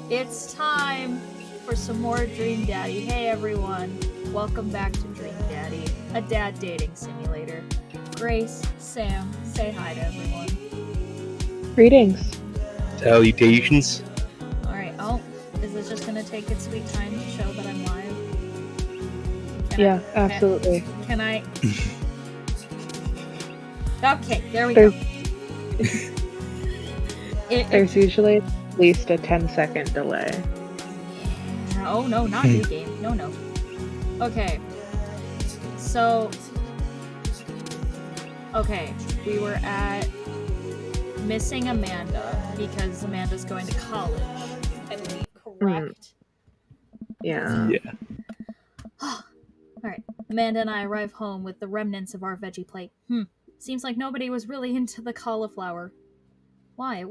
It's time for some more Dream Daddy. Hey everyone, welcome back to Dream Daddy, a dad dating simulator. Grace, Sam, say hi to everyone. Greetings. Salutations. Alright, is this just gonna take its sweet time to show that I'm live? Absolutely. Can I? Okay, there we go. There's usually at least a 10-second delay. Oh no, not new game. No. Okay. So. Okay, we were at missing Amanda because Amanda's going to college. I believe, correct? Yeah. Alright, Amanda and I arrive home with the remnants of our veggie plate. Seems like nobody was really into the cauliflower. Why?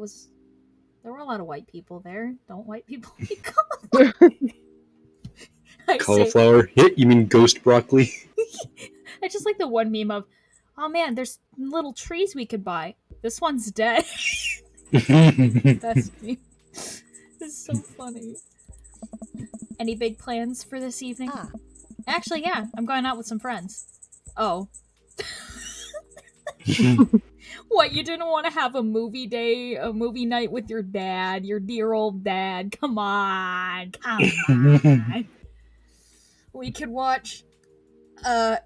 There were a lot of white people there. Don't white people eat cauliflower? Cauliflower? You mean ghost broccoli? I just like the one meme of, oh man, there's little trees we could buy. This one's dead. That's me. It's so funny. Any big plans for this evening? Actually, yeah, I'm going out with some friends. Oh. What, you didn't want to have a movie night with your dad, your dear old dad? Come on. We could watch, Top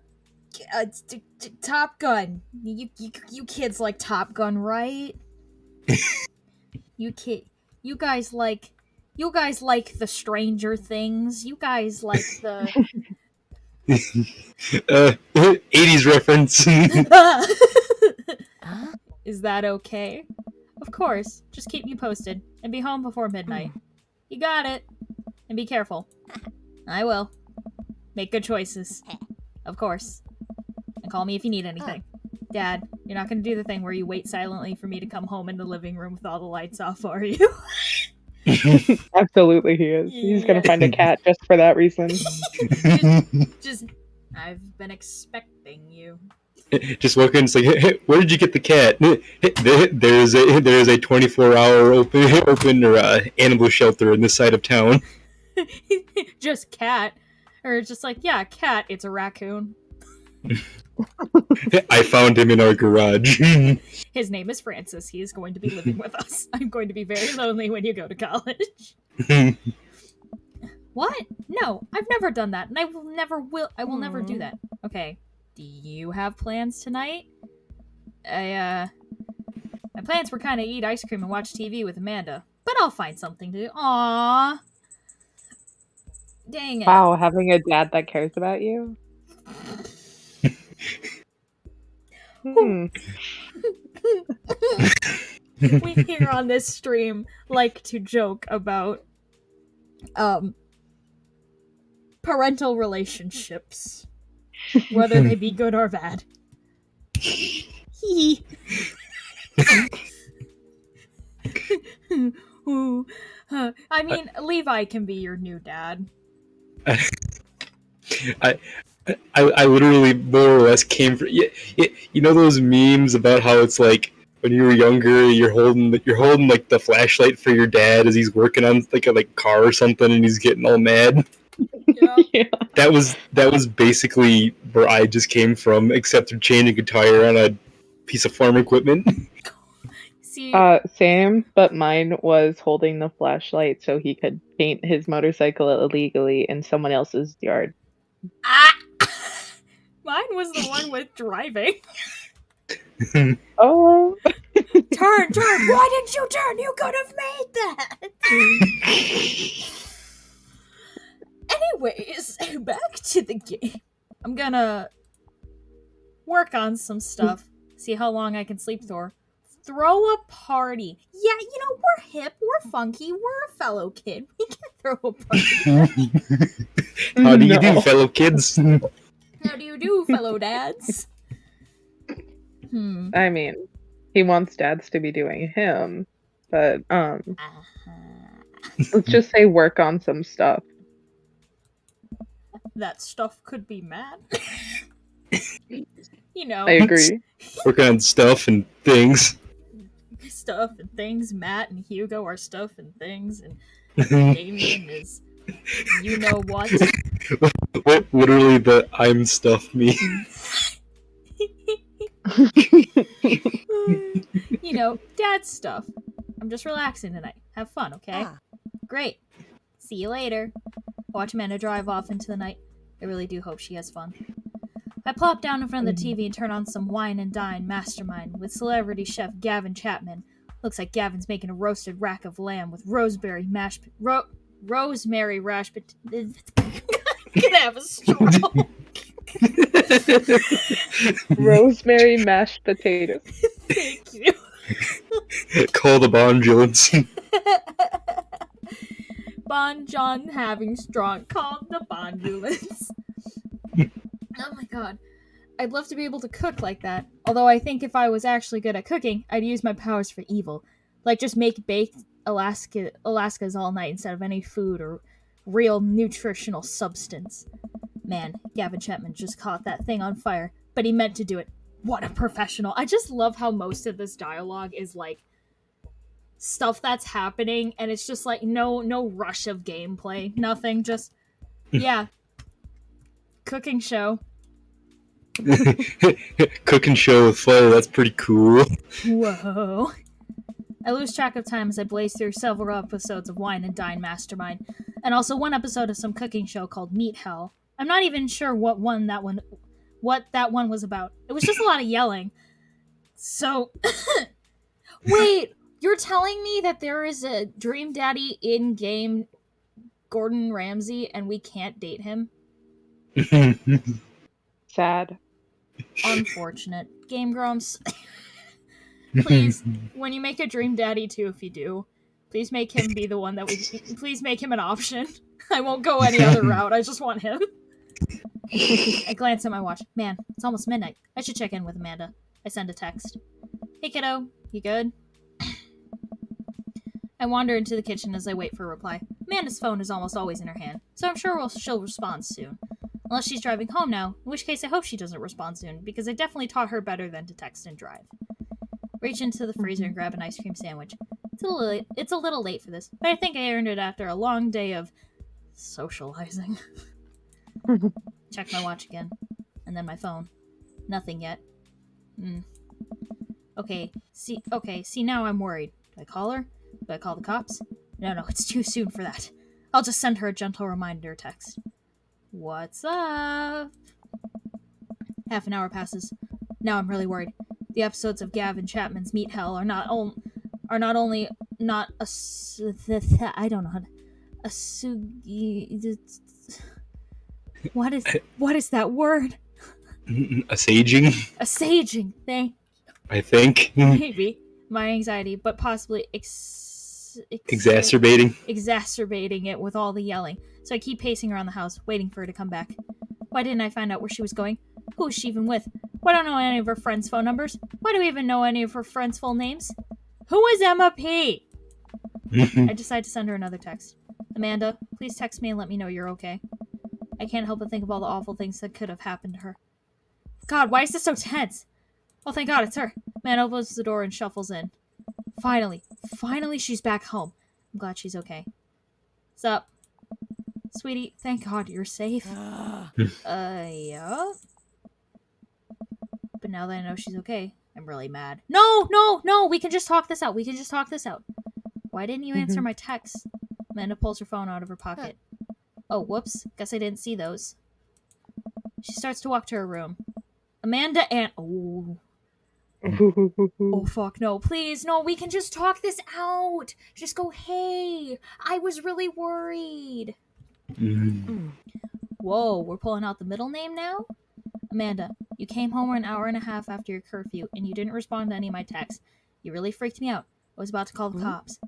Gun. You kids like Top Gun, right? You guys like the Stranger Things. You guys like the 80s reference. Is that okay? Of course. Just keep me posted and be home before midnight. You got it. And be careful. I will. Make good choices. Of course. And call me if you need anything. Dad, you're not gonna do the thing where you wait silently for me to come home in the living room with all the lights off, are you? Absolutely he is. He's gonna find a cat just for that reason. just I've been expecting you. Just walk in and say, hey, where did you get the cat? There's a 24-hour open animal shelter in this side of town. Just cat. Or just like, yeah, cat, it's a raccoon. I found him in our garage. His name is Francis. He is going to be living with us. I'm going to be very lonely when you go to college. What? No, I've never done that, and I will never do that. Okay. Do you have plans tonight? My plans were kind of eat ice cream and watch TV with Amanda, but I'll find something to do. Aww. Dang it. Wow, having a dad that cares about you? We here on this stream like to joke about parental relationships, whether they be good or bad. I mean, Levi can be your new dad. I literally more or less came from you know those memes about how it's like when you were younger you're holding like the flashlight for your dad as he's working on like a car or something and he's getting all mad. Yeah. That was basically where I just came from, except for changing a tire on a piece of farm equipment. See, same, but mine was holding the flashlight so he could paint his motorcycle illegally in someone else's yard. Mine was the one with driving. Oh. Turn! Why didn't you turn? You could have made that! Anyways, back to the game. I'm gonna work on some stuff. See how long I can sleep through. Throw a party. Yeah, we're hip, we're funky, we're a fellow kid. We can throw a party. How do you do, fellow kids? How do you do, fellow dads? I mean, he wants dads to be doing him, but let's just say work on some stuff. That stuff could be mad. I agree. Work on stuff and things. Stuff and things. Matt and Hugo are stuff and things, and Damien is, you know what? What literally the I'm stuff meme? You know, dad stuff. I'm just relaxing tonight. Have fun, okay? Great. See you later. Watch Amanda drive off into the night. I really do hope she has fun. I plop down in front of the TV and turn on some Wine and Dine Mastermind with celebrity chef Gavin Chapman. Looks like Gavin's making a roasted rack of lamb with rosemary mashed rosemary rash potatoes. I'm gonna have a stroke. Rosemary mashed potatoes. Thank you. Call the bondulance. Bon John having strong called the bondulance. Oh my god. I'd love to be able to cook like that. Although I think if I was actually good at cooking, I'd use my powers for evil. Like just make baked Alaskas all night instead of any food or real nutritional substance. Man, Gavin Chapman just caught that thing on fire, but he meant to do it. What a professional. I just love how most of this dialogue is like stuff that's happening and it's just like no rush of gameplay. Nothing, just yeah. Cooking show. Cook and show with flair, that's pretty cool. Whoa. I lose track of time as I blaze through several episodes of Wine and Dine Mastermind, and also one episode of some cooking show called Meat Hell. I'm not even sure what that one was about. It was just a lot of yelling. So, wait, you're telling me that there is a Dream Daddy in-game Gordon Ramsay and we can't date him? Sad. Unfortunate. Game Grumps. Please, when you make a Dream Daddy 2, if you do, please make him be the one that please make him an option. I won't go any other route. I just want him. I glance at my watch. Man, it's almost midnight. I should check in with Amanda. I send a text. Hey kiddo, you good? I wander into the kitchen as I wait for a reply. Amanda's phone is almost always in her hand, so I'm sure she'll respond soon. Unless she's driving home now, in which case I hope she doesn't respond soon, because I definitely taught her better than to text and drive. Reach into the freezer and grab an ice cream sandwich. It's a little late for this, but I think I earned it after a long day of socializing. Check my watch again. And then my phone. Nothing yet. Okay, see, now I'm worried. Do I call her? Do I call the cops? No, it's too soon for that. I'll just send her a gentle reminder text. What's up? Half an hour passes. Now I'm really worried. The episodes of Gavin Chapman's Meat Hell are not only not a I don't know how to what is that word? A saging? A saging thing. I think. Maybe my anxiety, but possibly exacerbating it with all the yelling. So I keep pacing around the house, waiting for her to come back. Why didn't I find out where she was going? Who is she even with? Why don't I know any of her friends' phone numbers? Why do we even know any of her friends' full names? Who is Emma P? I decide to send her another text. Amanda, please text me and let me know you're okay. I can't help but think of all the awful things that could have happened to her. God, why is this so tense? Oh, thank God, it's her. Man opens the door and shuffles in. Finally she's back home. I'm glad she's okay. Sup? Sweetie, thank God you're safe. Yeah? But now that I know she's okay, I'm really mad. No, we can just talk this out. Why didn't you answer my text? Amanda pulls her phone out of her pocket. Oh, whoops. Guess I didn't see those. She starts to walk to her room. Amanda and... Oh, fuck, no. Please, no, we can just talk this out. Just go, hey, I was really worried. Whoa, we're pulling out the middle name now? Amanda, you came home an hour and a half after your curfew, and you didn't respond to any of my texts. You really freaked me out. I was about to call the cops.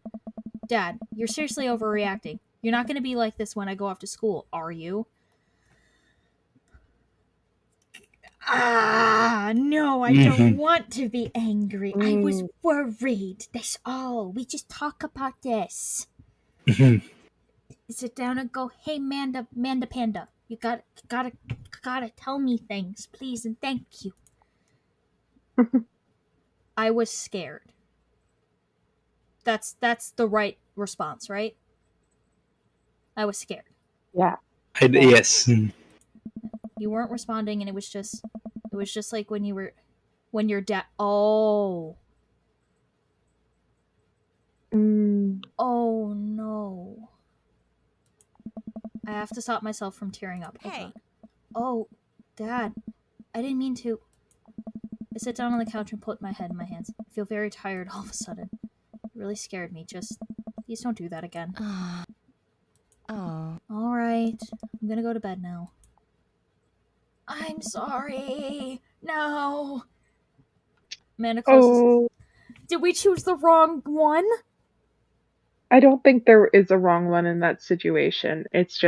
Dad, you're seriously overreacting. You're not going to be like this when I go off to school, are you? No, I don't want to be angry. I was worried. That's all. We just talk about this. Sit down and go, hey, Manda Panda, you gotta tell me things, please and thank you. I was scared. That's the right response, right? I was scared. Yeah. Yes. You weren't responding, and it was just like when your dad. Oh. Oh no. I have to stop myself from tearing up. Hold on. Oh, Dad. I didn't mean to. I sit down on the couch and put my head in my hands. I feel very tired all of a sudden. It really scared me. Just, please don't do that again. Oh. Alright. I'm gonna go to bed now. I'm sorry. No. Amanda closes. Oh, Did we choose the wrong one? I don't think there is a wrong one in that situation. It's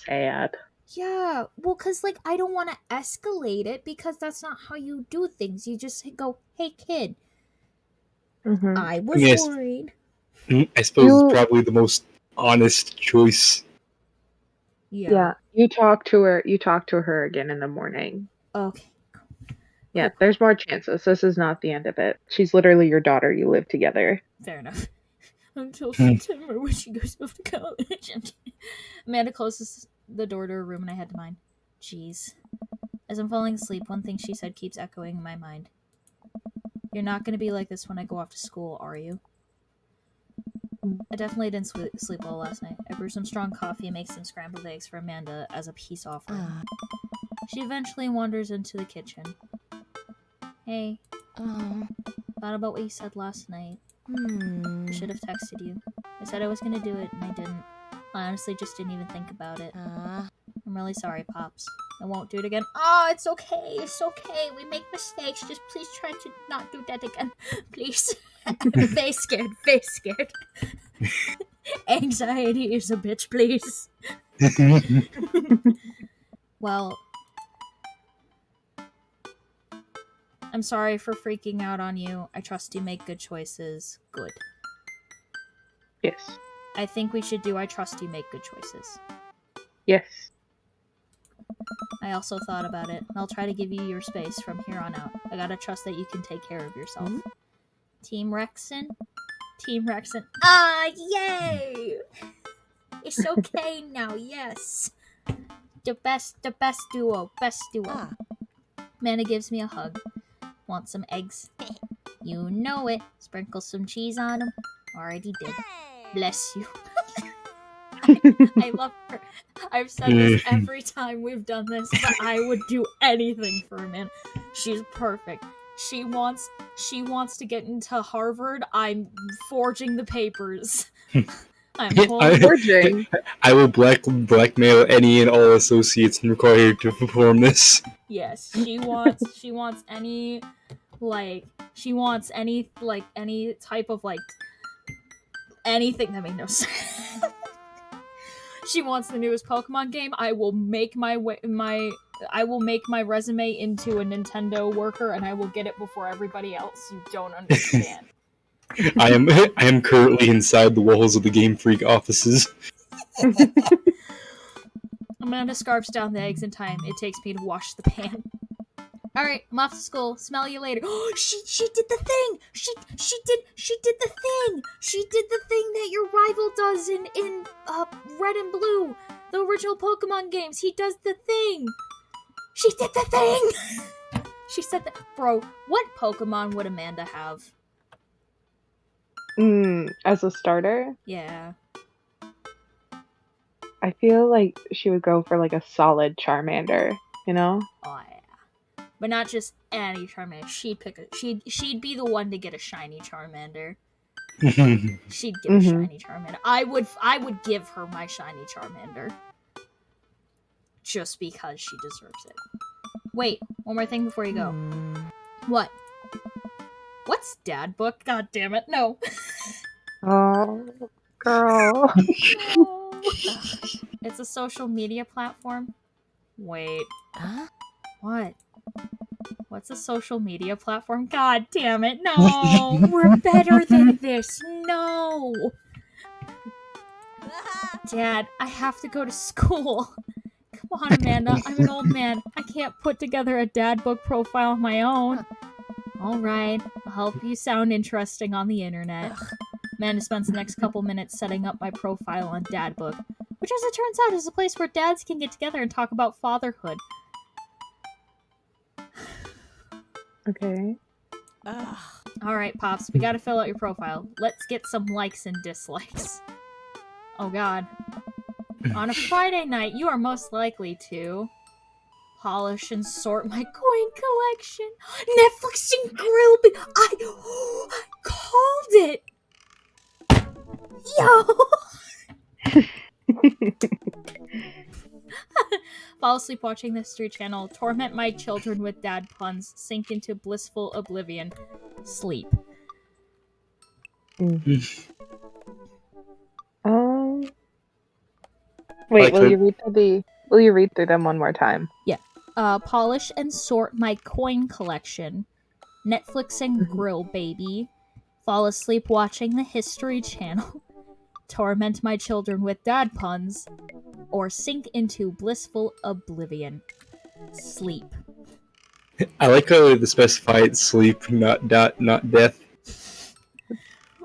sad. Yeah, well, because, like, I don't want to escalate it because that's not how you do things. You just go, hey, kid, Mm-hmm. I was Yes. worried. I suppose You- probably the most honest choice. Yeah. You talk to her again in the morning. Okay. Yeah, Cool. there's more chances. This is not the end of it. She's literally your daughter. You live together. Fair enough. Until September when she goes off to college. Amanda closes the door to her room and I head to mine. Jeez. As I'm falling asleep, one thing she said keeps echoing in my mind. You're not going to be like this when I go off to school, are you? I definitely didn't sleep well last night. I brewed some strong coffee and make some scrambled eggs for Amanda as a peace offering. She eventually wanders into the kitchen. Hey, thought about what you said last night. I should have texted you. I said I was gonna do it and I didn't. I honestly just didn't even think about it. I'm really sorry, Pops. I won't do it again. Oh, it's okay. It's okay. We make mistakes. Just please try to not do that again. Please. Face scared. Face scared. Anxiety is a bitch, please. Well, I'm sorry for freaking out on you. I trust you make good choices. Good. Yes. I think we should do I trust you make good choices. Yes. I also thought about it, and I'll try to give you your space from here on out. I gotta trust that you can take care of yourself. Team Rexon? Team Rexon. Ah, yay! It's okay now, yes. The best duo. Amanda gives me a hug. Want some eggs? You know it. Sprinkle some cheese on them. Already did. Bless you. I love her. I've said this every time we've done this, but I would do anything for Amanda. She's perfect. She wants to get into Harvard. I'm forging the papers. I'm Forging. I will blackmail any and all associates required to perform this. Yes, she wants any any type of anything that made no sense. She wants the newest Pokemon game. I will make my resume into a Nintendo worker and I will get it before everybody else. You don't understand. I am currently inside the walls of the Game Freak offices. Amanda scarfs down the eggs in time. It takes me to wash the pan. Alright, I'm off to school. Smell you later. Oh, she did the thing! She did the thing! She did the thing that your rival does in Red and Blue. The original Pokemon games. He does the thing! She did the thing! She said that. Bro, what Pokemon would Amanda have? As a starter, Yeah. I feel like she would go for like a solid Charmander, you know? Oh yeah. But not just any Charmander. She'd be the one to get a shiny Charmander. She'd get a shiny Charmander. I would give her my shiny Charmander. Just because she deserves it. Wait, one more thing before you go. What? What's DADBOOK? God damn it, no. Oh, girl. No. It's a social media platform. Wait. What? What's a social media platform? God damn it, no! We're better than this! No! Dad, I have to go to school. Come on, Amanda. I'm an old man. I can't put together a DADBOOK profile on my own. Alright, I'll help you sound interesting on the internet. Amanda spends the next couple minutes setting up my profile on DADBOOK. which as it turns out is a place where dads can get together and talk about fatherhood. Okay. Ugh. Alright, Pops, we gotta fill out your profile. Let's get some likes and dislikes. Oh god. On a Friday night, you are most likely to polish and sort my coin collection. Netflix and grill. I called it. Yo. Fall asleep watching the History Channel. Torment my children with dad puns. Sink into blissful oblivion. Sleep. Wait, Like will you read through them one more time? Polish and sort my coin collection. Netflix and grill, baby. Fall asleep watching the History Channel. Torment my children with dad puns. Or sink into blissful oblivion. Sleep. I like how they specified sleep, not death.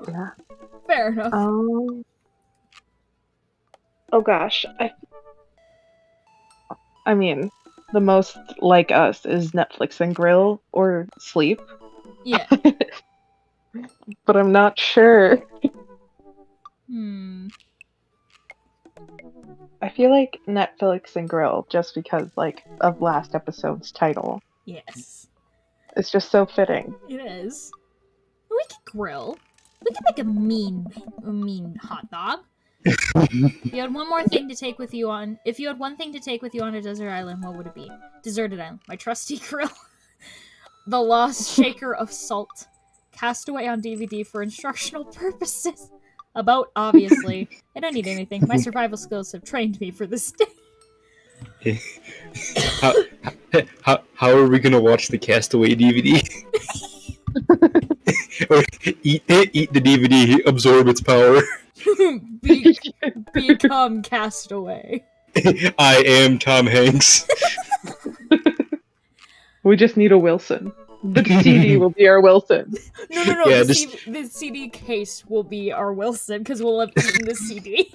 Yeah. Fair enough. Oh gosh. I mean, the most like us is Netflix and grill or sleep, Yeah. but I'm not sure. I feel like Netflix and grill just because like of last episode's title. Yes. It's just so fitting. It is. We could grill. We could make a mean hot dog. If you had one thing to take with you on a desert island, what would it be? Deserted island. My trusty grill. The Lost Shaker of Salt. Castaway on DVD for instructional purposes. About, obviously. I don't need anything. My survival skills have trained me for this day. How are we gonna watch the Castaway DVD? Or eat the DVD, absorb its power. Become Castaway. I am Tom Hanks. We just need a Wilson. The CD will be our Wilson. No. Yeah, the CD case will be our Wilson because we'll have eaten the CD.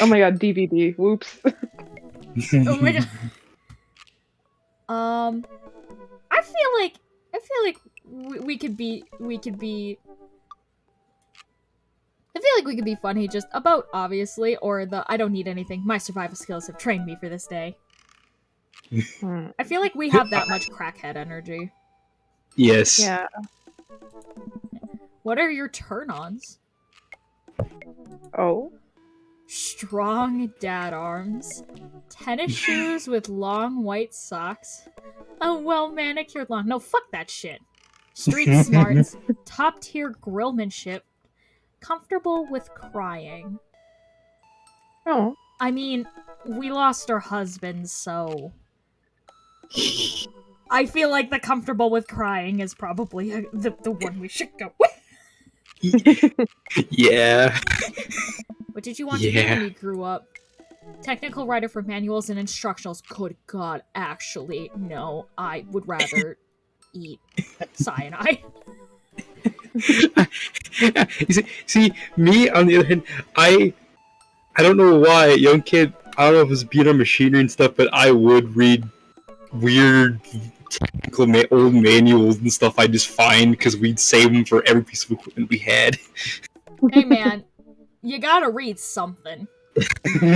Oh my god, DVD. Whoops. Oh my god. I feel like we could be. I feel like we could be funny just about obviously, or the I don't need anything. My survival skills have trained me for this day. I feel like we have that much crackhead energy. Yes. Yeah. What are your turn-ons? Oh. Strong dad arms, tennis shoes with long white socks, a well-manicured lawn. No, fuck that shit. Street smarts, top-tier grillmanship, comfortable with crying. Oh. I mean, we lost our husbands, so I feel like the comfortable with crying is probably the one we should go with. Yeah. What did you want to do when you grew up? Technical writer for manuals and instructionals. Good God, actually, no. I would rather eat cyanide. see, me on the other hand, I don't know why, young kid. I don't know if it's being on machinery and stuff, but I would read weird technical old manuals and stuff. I just find because we'd save them for every piece of equipment we had. Hey man, you gotta read something.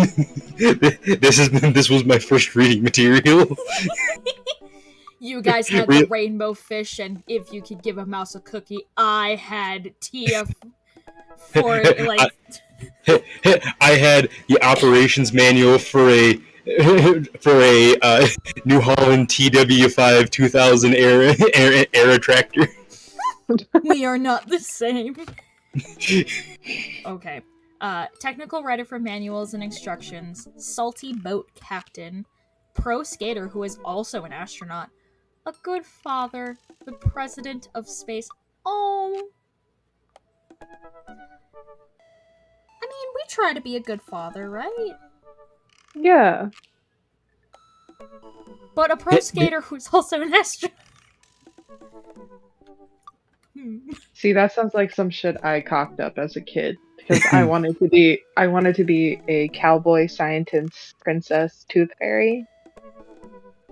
This was my first reading material. You guys had the rainbow fish, and if you could give a mouse a cookie, I had Tia for like. I had the operations manual for a New Holland TW5 2000 era tractor. We are not the same. Okay. Technical writer for manuals and instructions, salty boat captain, pro skater who is also an astronaut, a good father, the president of space. Oh. I mean, we try to be a good father, right? Yeah. But a pro skater who's also an astronaut. See, that sounds like some shit I cocked up as a kid. because I wanted to be a cowboy scientist princess tooth fairy.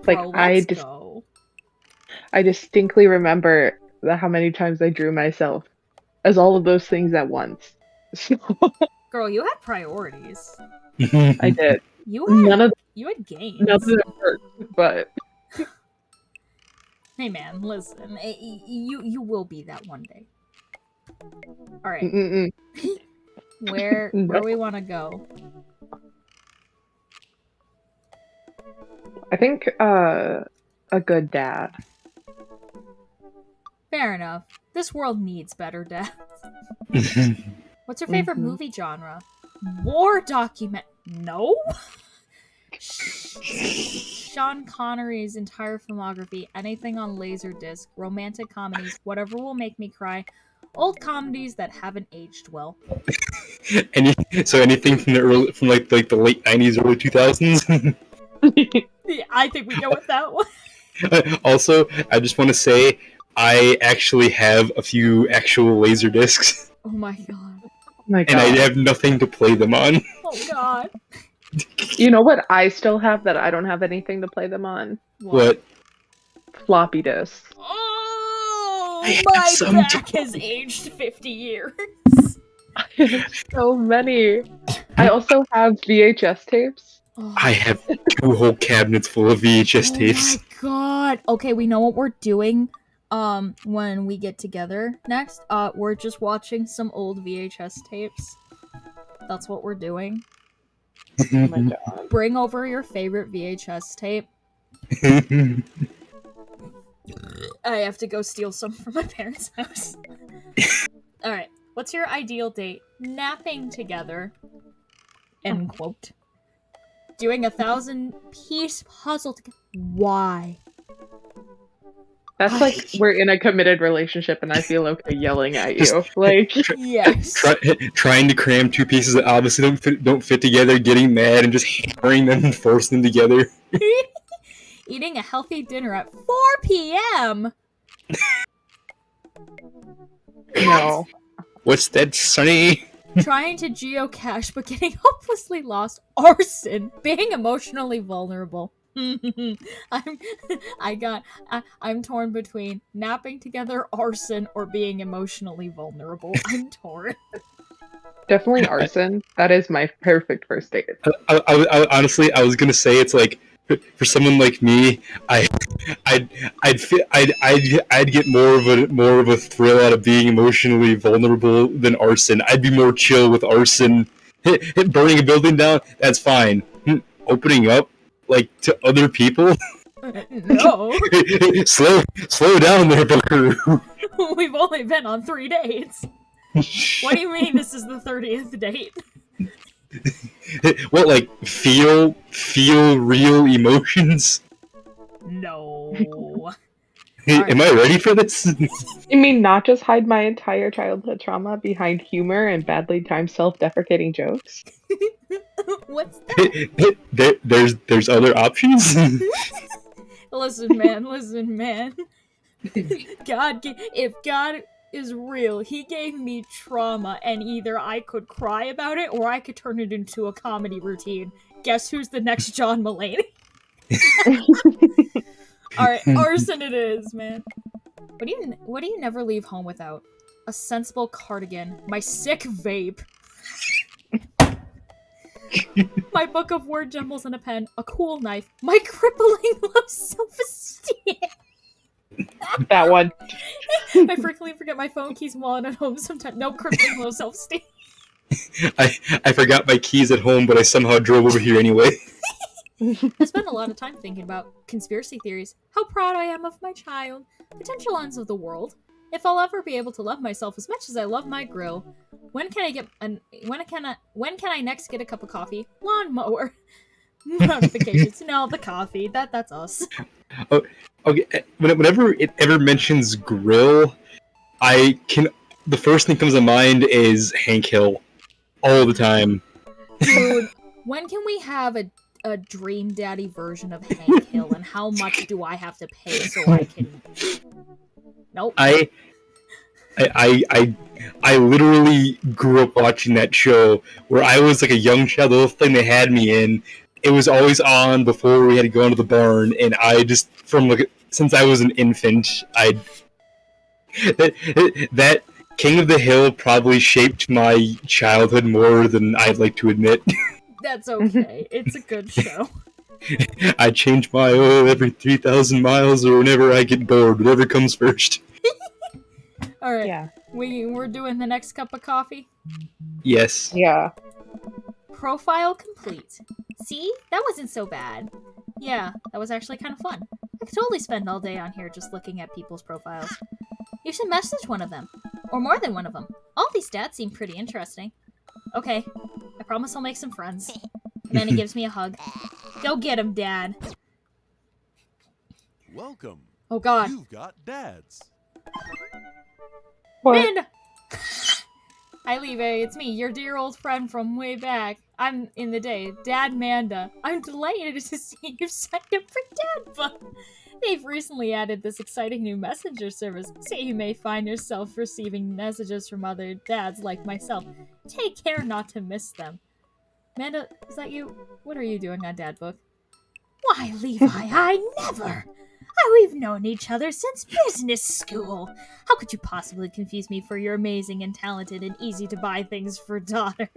Like Bro, let's go. I distinctly remember how many times I drew myself as all of those things at once. So, Girl, you had priorities. I did. You None of had games. it worked, but Hey man, listen. You will be that one day. All right. mm-mm. Where we want to go? I think a good dad. Fair enough. This world needs better dads. What's your favorite movie genre? War document? No. Sean Connery's entire filmography, anything on Laserdisc, romantic comedies, whatever will make me cry, old comedies that haven't aged well. Anything from the late '90s, early 2000s. Yeah, I think we go with that one. Also, I just want to say I actually have a few actual laser discs, Oh my god. My and I God. have nothing to play them on. Oh god. You know what I still have that I don't have anything to play them on? What? Floppy disks. Oh, I have my some back too. has aged 50 years. So many. I also have VHS tapes. Oh. I have 2 whole cabinets full of VHS tapes. Oh my god. Okay, we know what we're doing. When we get together next, we're just watching some old VHS tapes. That's what we're doing. Oh my God. Bring over your favorite VHS tape. I have to go steal some from my parents' house. Alright, what's your ideal date? Napping together. End quote. Doing a 1,000-piece puzzle together. Why? That's like we're in a committed relationship and I feel okay yelling at you. Like, Yes. Trying to cram 2 pieces that obviously don't fit together, getting mad and just hammering them and forcing them together. Eating a healthy dinner at 4 p.m. no. What's that, Sonny? Trying to geocache but getting hopelessly lost. Arson. Being emotionally vulnerable. I'm torn between napping together, arson, or being emotionally vulnerable. I'm torn. Definitely arson. That is my perfect first date. Honestly, I was gonna say it's like for someone like me, I'd get more of a thrill out of being emotionally vulnerable than arson. I'd be more chill with arson. Burning a building down, that's fine. Opening up like to other people, No. slow down there, Buckaroo. We've only been on 3 dates. What do you mean this is the 30th date? What, like feel real emotions? No. Am I ready for this? You mean not just hide my entire childhood trauma behind humor and badly timed self-deprecating jokes? What's that? There's other options. Listen, man. If God is real, he gave me trauma, and either I could cry about it or I could turn it into a comedy routine. Guess who's the next John Mulaney? Alright, arson it is, man. What do you never leave home without? A sensible cardigan, my sick vape, my book of word jumbles and a pen, a cool knife, my crippling low self-esteem. That one. I frequently forget my phone keys and wallet at home sometimes. No, crippling low self-esteem. I forgot my keys at home, but I somehow drove over here anyway. I spend a lot of time thinking about conspiracy theories, how proud I am of my child, potential ends of the world, if I'll ever be able to love myself as much as I love my grill, when can I next get a cup of coffee, lawnmower, notifications. No, the coffee. That's us. Oh, okay. Whenever it ever mentions grill, the first thing that comes to mind is Hank Hill, all the time. Dude, when can we have a Dream Daddy version of Hank Hill, and how much do I have to pay so I can... Nope. I literally grew up watching that show where I was like a young child. The little thing they had me in, it was always on before we had to go into the barn, and I just since I was an infant, that King of the Hill probably shaped my childhood more than I'd like to admit. That's okay. It's a good show. I change my oil every 3,000 miles or whenever I get bored, whatever comes first. All right. Yeah. We're doing the next cup of coffee. Yes. Yeah. Profile complete. See? That wasn't so bad. Yeah, that was actually kind of fun. I could totally spend all day on here just looking at people's profiles. You should message one of them. Or more than one of them. All these dads seem pretty interesting. Okay, I promise I'll make some friends. And then he gives me a hug. Go get him, Dad. Welcome. Oh God. You've got dads. What? Amanda! Hi, Live. It's me, your dear old friend from way back. I'm in the day, Dad Manda. I'm delighted to see you've signed up for DADBOOK. They've recently added this exciting new messenger service, so you may find yourself receiving messages from other dads like myself. Take care not to miss them. Amanda, is that you? What are you doing on DADBOOK? Why, Levi, I never! We've known each other since business school. How could you possibly confuse me for your amazing and talented and easy to buy things for daughter?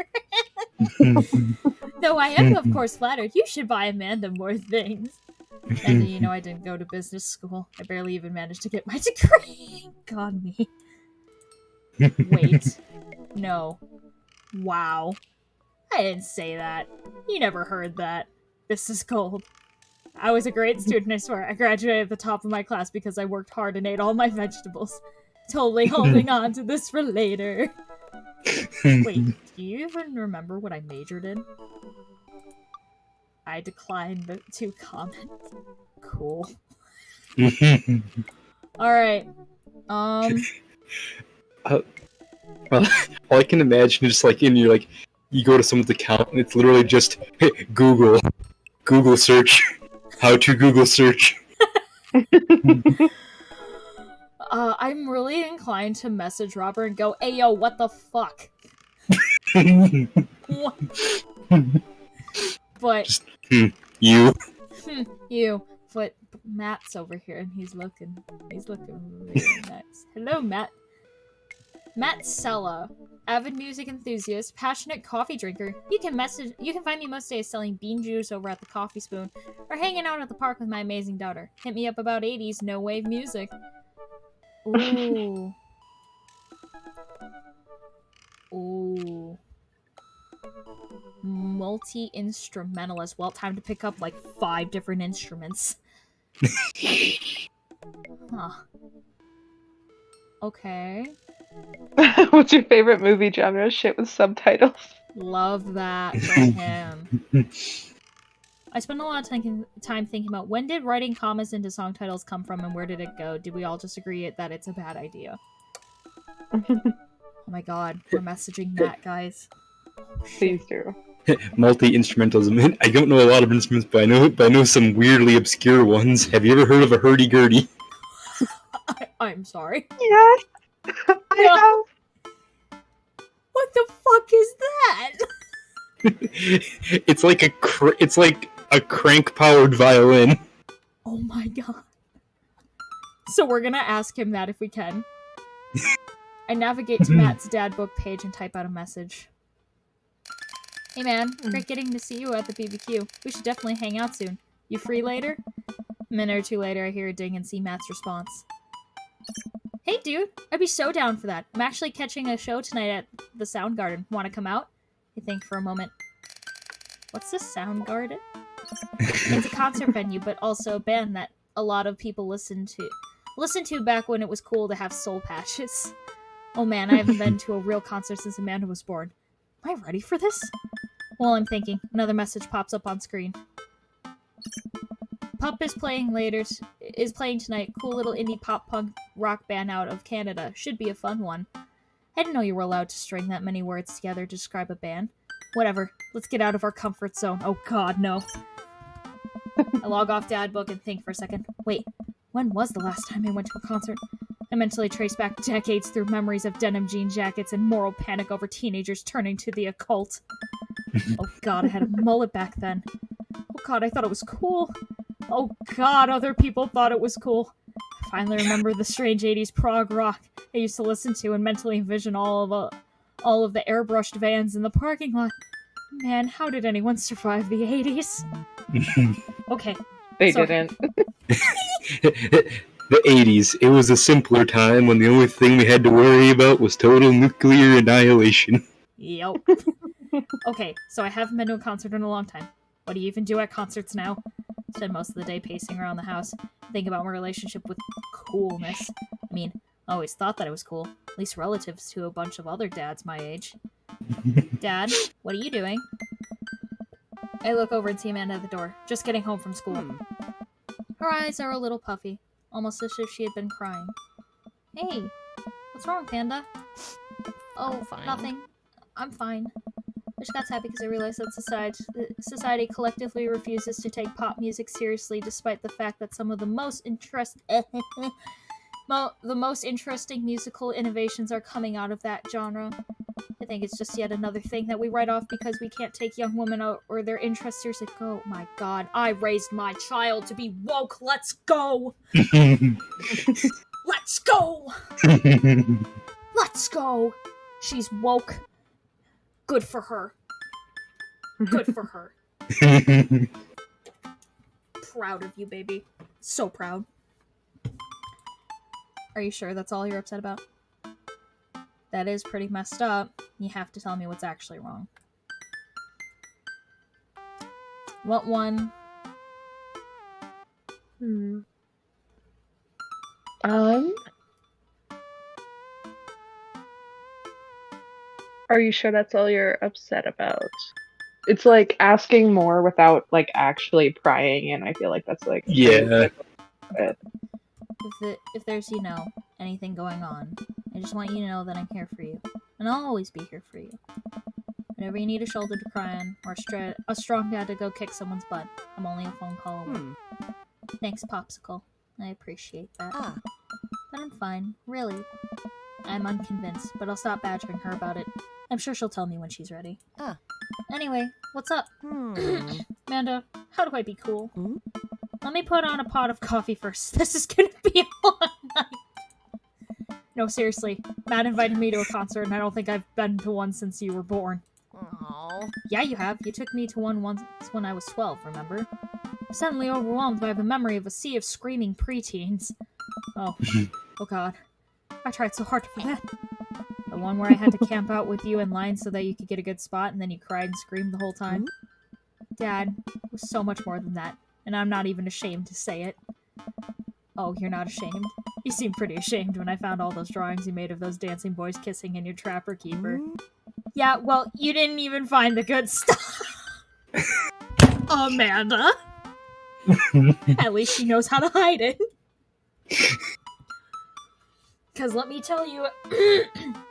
Though I am, of course, flattered. You should buy Amanda more things. And you know I didn't go to business school. I barely even managed to get my degree. God me. Wait. No. Wow. I didn't say that. You never heard that. This is gold. I was a great student, I swear. I graduated at the top of my class because I worked hard and ate all my vegetables. Totally holding on to this for later. Wait, do you even remember what I majored in? I declined to comment. Cool. Alright. Well, all I can imagine is like you go to someone's account and it's literally just Google search, how to Google search. I'm really inclined to message Robert and go, "Hey yo, what the fuck?" What? But Just, you. You. But Matt's over here and he's looking really nice. Hello, Matt. Matt Sella, avid music enthusiast, passionate coffee drinker. You can find me most days selling bean juice over at the Coffee Spoon, or hanging out at the park with my amazing daughter. Hit me up about 80s no wave music. Ooh. Ooh. Multi-instrumentalist. Well, time to pick up like 5 different instruments. Huh. Okay. What's your favorite movie genre? Shit with subtitles. Love that for him. I spent a lot of time thinking about when did writing commas into song titles come from and where did it go? Did we all just agree that it's a bad idea? Oh my god, we're messaging Matt, guys. Please do. Multi-instrumentalism. I don't know a lot of instruments, but I know some weirdly obscure ones. Have you ever heard of a hurdy-gurdy? I'm sorry. Yes! I have! What the fuck is that? It's like a crank-powered violin. Oh my god. So we're gonna ask him that if we can. I navigate to Matt's DADBOOK page and type out a message. Hey man, great getting to see you at the BBQ. We should definitely hang out soon. You free later? A minute or two later, I hear a ding and see Matt's response. Hey dude, I'd be so down for that. I'm actually catching a show tonight at the Soundgarden. Want to come out? I think for a moment. What's the Soundgarden? It's a concert venue, but also a band that a lot of people listened to back when it was cool to have soul patches. Oh man, I haven't been to a real concert since Amanda was born. Am I ready for this? While I'm thinking, another message pops up on screen. Pup is playing tonight. Cool little indie pop punk rock band out of Canada. Should be a fun one. I didn't know you were allowed to string that many words together to describe a band. Whatever. Let's get out of our comfort zone. Oh god, no. I log off DADBOOK and think for a second. Wait, when was the last time I went to a concert? I mentally trace back decades through memories of denim jean jackets and moral panic over teenagers turning to the occult. Oh god, I had a mullet back then. Oh god, I thought it was cool. Oh god, other people thought it was cool. I finally remember the strange 80s prog rock I used to listen to and mentally envision all of the airbrushed vans in the parking lot. Man, how did anyone survive the 80s? Okay. They So- didn't. The 80s. It was a simpler time when the only thing we had to worry about was total nuclear annihilation. Yep. Okay, so I haven't been to a concert in a long time. What do you even do at concerts now? Spend most of the day pacing around the house, thinking about my relationship with coolness. I mean, I always thought that it was cool, at least relative to a bunch of other dads my age. Dad, what are you doing? I look over and see Amanda at the door, just getting home from school. Her eyes are a little puffy, almost as if she had been crying. Hey, what's wrong, Panda? Oh, fine. nothing. I'm fine. I just got sad because I realized that society collectively refuses to take pop music seriously, despite the fact that some of the most interesting musical innovations are coming out of that genre. I think it's just yet another thing that we write off because we can't take young women or their interests seriously. Oh my god, I raised my child to be woke. Let's go! Let's go! Let's go! She's woke. Good for her. Good for her. Proud of you, baby. So proud. Are you sure that's all you're upset about? That is pretty messed up. You have to tell me what's actually wrong. What one? Are you sure that's all you're upset about? It's like asking more without like actually prying, and I feel like that's like Yeah. If there's, anything going on, I just want you to know that I'm here for you. And I'll always be here for you. Whenever you need a shoulder to cry on, or a strong dad to go kick someone's butt, I'm only a phone call away. Thanks, Popsicle. I appreciate that. But I'm fine, really. I'm unconvinced, but I'll stop badgering her about it. I'm sure she'll tell me when she's ready. Anyway, what's up? Amanda, how do I be cool? Let me put on a pot of coffee first. This is gonna be a long night. No, seriously. Matt invited me to a concert, and I don't think I've been to one since you were born. Aww. Yeah, you have. You took me to one once when I was 12, remember? I'm suddenly overwhelmed by the memory of a sea of screaming preteens. Oh god. I tried so hard to forget. The one where I had to camp out with you in line so that you could get a good spot, and then you cried and screamed the whole time. Dad, it was so much more than that, and I'm not even ashamed to say it. Oh, you're not ashamed? You seemed pretty ashamed when I found all those drawings you made of those dancing boys kissing in your Trapper Keeper. Yeah, well, you didn't even find the good stuff. Amanda! At least she knows how to hide it. Because let me tell you,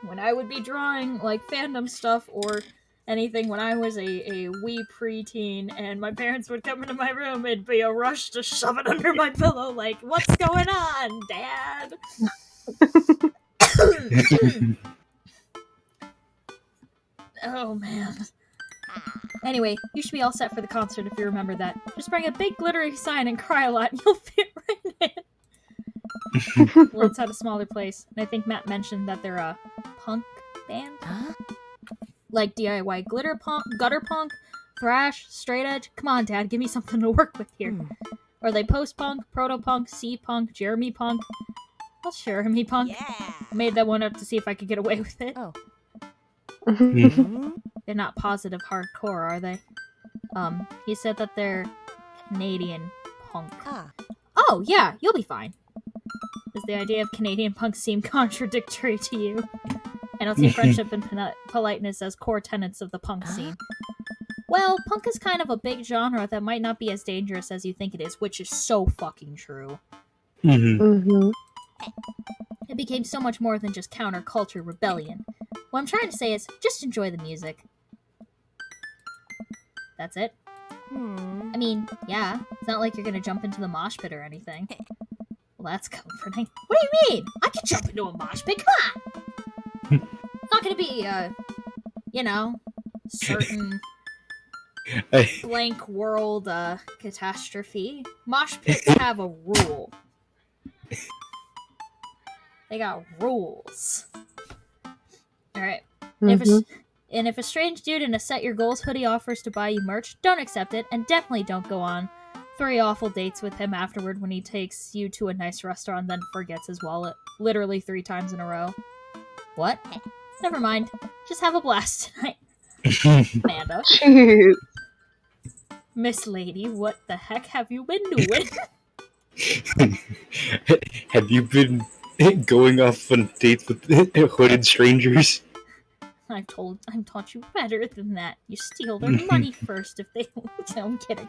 when I would be drawing, like, fandom stuff or anything when I was a wee preteen and my parents would come into my room, it'd be a rush to shove it under my pillow like, what's going on, Dad? Oh, man. Anyway, you should be all set for the concert if you remember that. Just bring a big glittery sign and cry a lot and you'll fit right in. Well, it's at a smaller place, and I think Matt mentioned that they're a punk band? Like DIY gutter punk, thrash, straight edge. Come on, Dad, give me something to work with here. Or they post-punk, proto-punk, C-punk, Jeremy punk. Well, Jeremy punk. Yeah. I made that one up to see if I could get away with it. Oh. They're not positive hardcore, are they? He said that they're Canadian punk. Oh, yeah, you'll be fine. Does the idea of Canadian punk seem contradictory to you? I don't see friendship and politeness as core tenets of the punk scene. Well, punk is kind of a big genre that might not be as dangerous as you think it is, which is so fucking true. It became so much more than just counterculture rebellion. What I'm trying to say is, just enjoy the music. That's it. I mean, yeah, it's not like you're gonna jump into the mosh pit or anything. Well, that's comforting. What do you mean? I can jump into a mosh pit. Come on! It's not gonna be, certain blank world, catastrophe. Mosh pits have a rule. They got rules. Alright. And if a strange dude in a Set Your Goals hoodie offers to buy you merch, don't accept it, and definitely don't go on 3 awful dates with him afterward when he takes you to a nice restaurant then forgets his wallet. Literally 3 times in a row. What? Never mind. Just have a blast tonight. Amanda. Jeez. Miss Lady, what the heck have you been doing? Have you been going off on dates with hooded strangers? I've taught you better than that. You steal their money first if they don't. I'm kidding.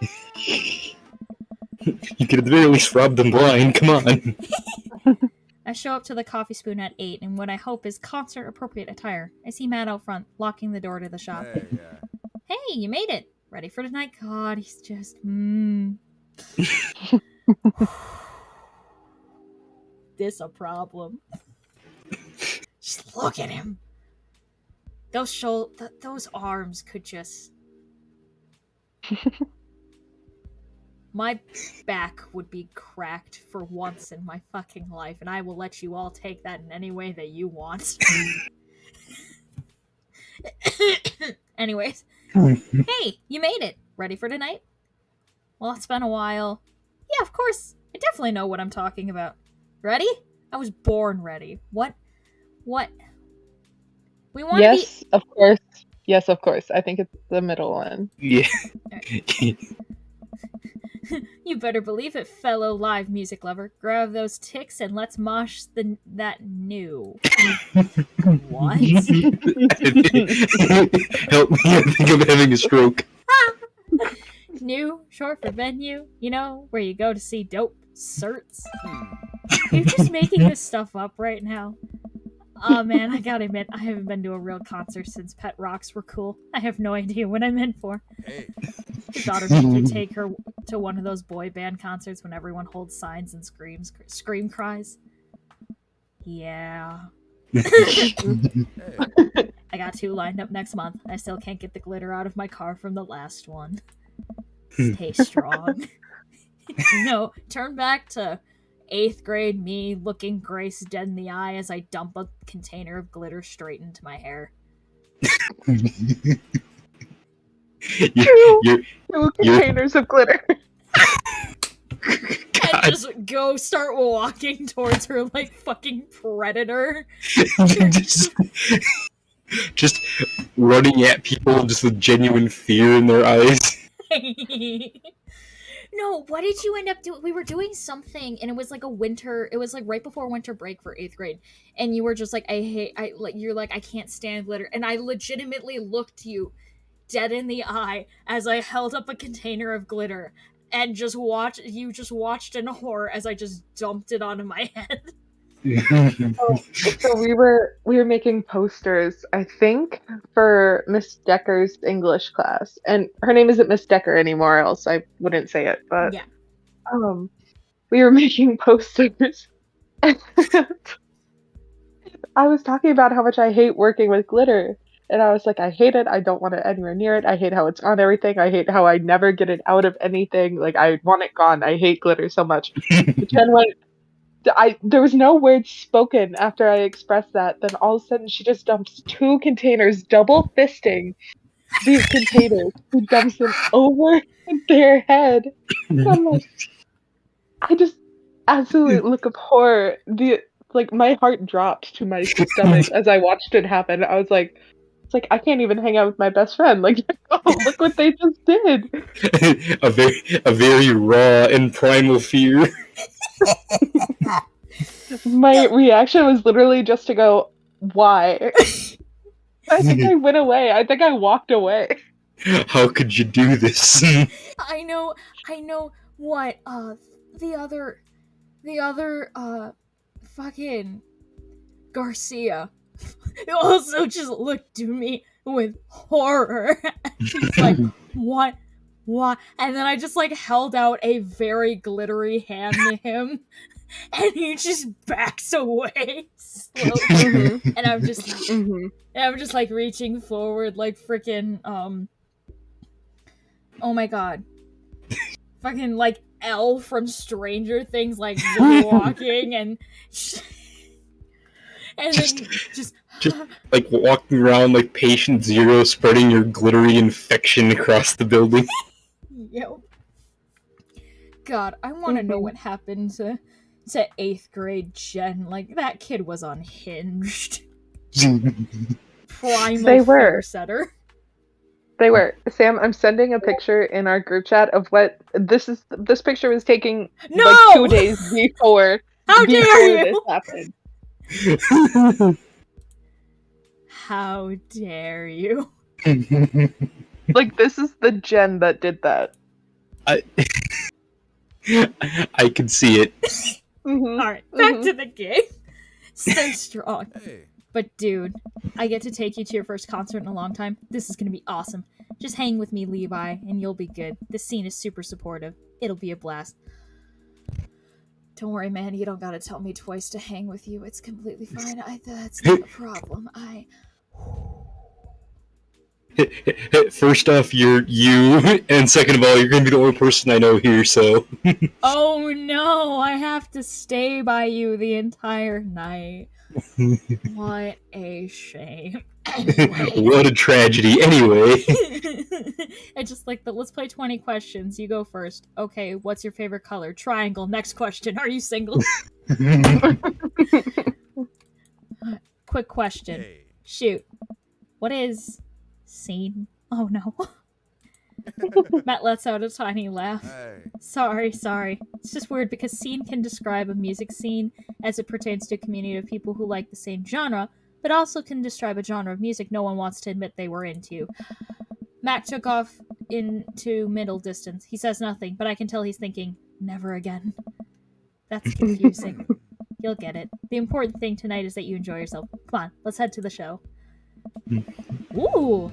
You could at the very least rob them blind. Come on. I show up to the coffee spoon at 8 in what I hope is concert-appropriate attire. I see Matt out front, locking the door to the shop. Hey, you made it! Ready for tonight? God, he's just... This a problem. Just look at him. Those arms could just... My back would be cracked for once in my fucking life, and I will let you all take that in any way that you want. Anyways. Hey, you made it. Ready for tonight? Well, it's been a while. Yeah, of course. I definitely know what I'm talking about. Ready? I was born ready. What? We want to Yes, of course. Yes, of course. I think it's the middle one. Yeah. You better believe it, fellow live music lover. Grab those ticks and let's mosh that new. What? Help me, I think I'm having a stroke. New, short for venue, where you go to see dope certs. You're just making this stuff up right now. Oh man, I gotta admit, I haven't been to a real concert since Pet Rocks were cool. I have no idea what I'm in for. Hey. Your daughter made you take her to one of those boy band concerts when everyone holds signs and scream cries. Yeah. I got 2 lined up next month. I still can't get the glitter out of my car from the last one. Stay strong. Turn back to 8th grade me looking Grace dead in the eye as I dump a container of glitter straight into my hair. Two containers of glitter. I just go start walking towards her like fucking Predator. just running at people just with genuine fear in their eyes. No, what did you end up doing? We were doing something, and it was like it was like right before winter break for 8th grade, and you were just like, you're like, I can't stand glitter, and I legitimately looked you dead in the eye as I held up a container of glitter, and just watched in horror as I just dumped it onto my head. So we were making posters, I think, for Miss Decker's English class, and her name isn't Miss Decker anymore, else I wouldn't say it. But yeah, we were making posters. And I was talking about how much I hate working with glitter, and I was like, I hate it. I don't want it anywhere near it. I hate how it's on everything. I hate how I never get it out of anything. Like, I want it gone. I hate glitter so much. But Jen went. There was no words spoken after I expressed that. Then all of a sudden, she just dumps 2 containers, double fisting these containers. She dumps them over their head. I'm like, I just absolutely look of horror. My heart dropped to my stomach as I watched it happen. I was like, I can't even hang out with my best friend. Like, oh, look what they just did. a very raw and primal fear. My reaction was literally just to go, why? I think I went away. I think I walked away. How could you do this? I know what, the other, fucking Garcia also just looked at me with horror. She's like, what? And then I just, like, held out a very glittery hand to him. And he just backs away slowly. And I'm just like reaching forward like freaking oh my god. Fucking like Elle from Stranger Things, like walking and then just like walking around like patient zero, spreading your glittery infection across the building. Yo. God, I want to know what happened to 8th grade Jen. Like, that kid was unhinged. Primal They were. fear setter. They were. Sam, I'm sending a picture in our group chat of what this picture was taken like 2 days before How dare you? this happened. How dare you? Like, this is the Jen that did that. I can see it. Alright, back to the game. So strong. Hey. But dude, I get to take you to your first concert in a long time. This is gonna be awesome. Just hang with me, Levi, and you'll be good. This scene is super supportive. It'll be a blast. Don't worry, man. You don't gotta tell me twice to hang with you. It's completely fine. That's not a problem. First off, you're you, and second of all, you're gonna be the only person I know here, so... Oh no, I have to stay by you the entire night. What a shame. Anyway. What a tragedy. Anyway. I just like let's play 20 questions. You go first. Okay, what's your favorite color? Triangle. Next question. Are you single? Quick question. Hey. Shoot. What is scene? Oh no. Matt lets out a tiny laugh. Hey. Sorry. It's just weird because scene can describe a music scene as it pertains to a community of people who like the same genre, but also can describe a genre of music no one wants to admit they were into. Matt took off into middle distance. He says nothing, but I can tell he's thinking, never again. That's confusing. You'll get it. The important thing tonight is that you enjoy yourself. Come on, let's head to the show. Ooh!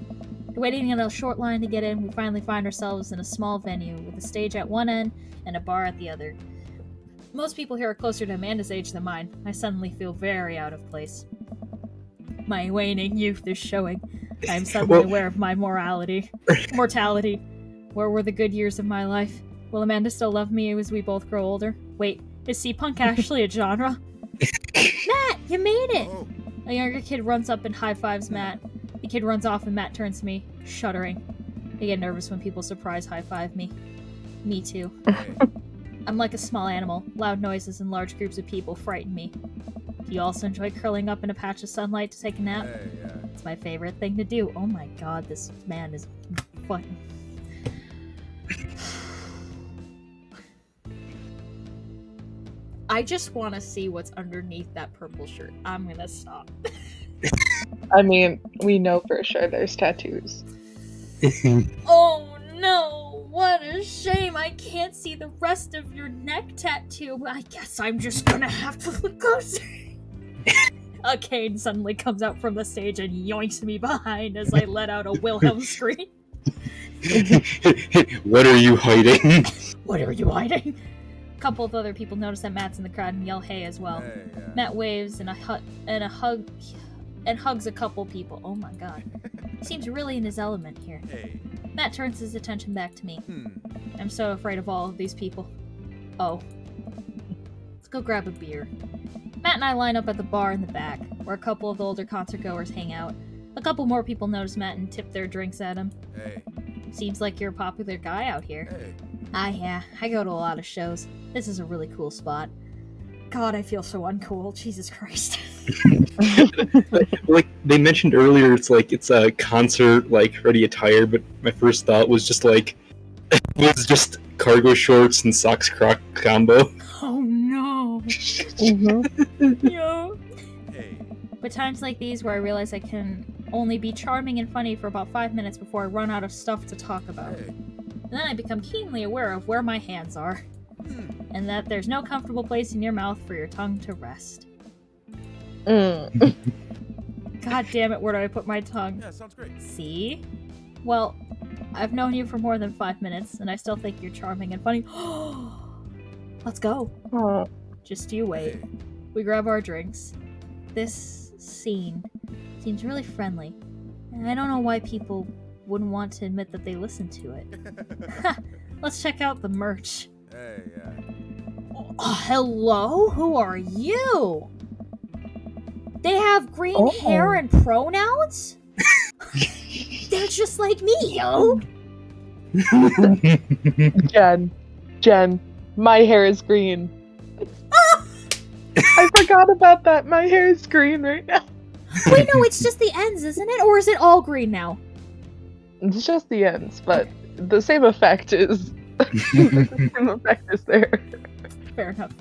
Waiting in a short line to get in, we finally find ourselves in a small venue with a stage at one end and a bar at the other. Most people here are closer to Amanda's age than mine. I suddenly feel very out of place. My waning youth is showing. I am suddenly aware of my mortality. Where were the good years of my life? Will Amanda still love me as we both grow older? Wait, is C-punk actually a genre? Matt, you made it! Oh. A younger kid runs up and high-fives Matt. The kid runs off and Matt turns to me, shuddering. I get nervous when people surprise high-five me. Me too. Hey. I'm like a small animal. Loud noises and large groups of people frighten me. Do you also enjoy curling up in a patch of sunlight to take a nap? Hey, yeah. It's my favorite thing to do. Oh my god, this man is fucking... I just want to see what's underneath that purple shirt. I'm gonna stop. I mean, we know for sure there's tattoos. Oh no, what a shame. I can't see the rest of your neck tattoo. I guess I'm just gonna have to look closer. A cane suddenly comes out from the stage and yoinks me behind as I let out a Wilhelm scream. What are you hiding? What are you hiding? A couple of other people notice that Matt's in the crowd and yell hey as well. Hey, yeah. Matt waves and hugs a couple people. Oh my god. He seems really in his element here. Hey. Matt turns his attention back to me. Hmm. I'm so afraid of all of these people. Oh. Let's go grab a beer. Matt and I line up at the bar in the back, where a couple of the older concert goers hang out. A couple more people notice Matt and tip their drinks at him. Hey. Seems like you're a popular guy out here. Hey. Yeah, I go to a lot of shows. This is a really cool spot. God, I feel so uncool. Jesus Christ. Like they mentioned earlier, it's a concert like ready attire, but my first thought was just like it was just cargo shorts and socks croc combo. Oh no. Yo. Hey. But times like these where I realize I can only be charming and funny for about 5 minutes before I run out of stuff to talk about. Hey. And then I become keenly aware of where my hands are, and that there's no comfortable place in your mouth for your tongue to rest. Mm. God damn it, where do I put my tongue? Yeah, sounds great. See? Well, I've known you for more than 5 minutes, and I still think you're charming and funny. Let's go. Oh. Just you wait. We grab our drinks. This scene seems really friendly, and I don't know why people wouldn't want to admit that they listen to it. Let's check out the merch. Hey, Oh, hello? Who are you? They have green hair and pronouns? They're just like me, yo! Jen, my hair is green. I forgot about that. My hair is green right now. Wait, no, it's just the ends, isn't it? Or is it all green now? It's just the ends, but the same effect is the same effect is there. Fair enough.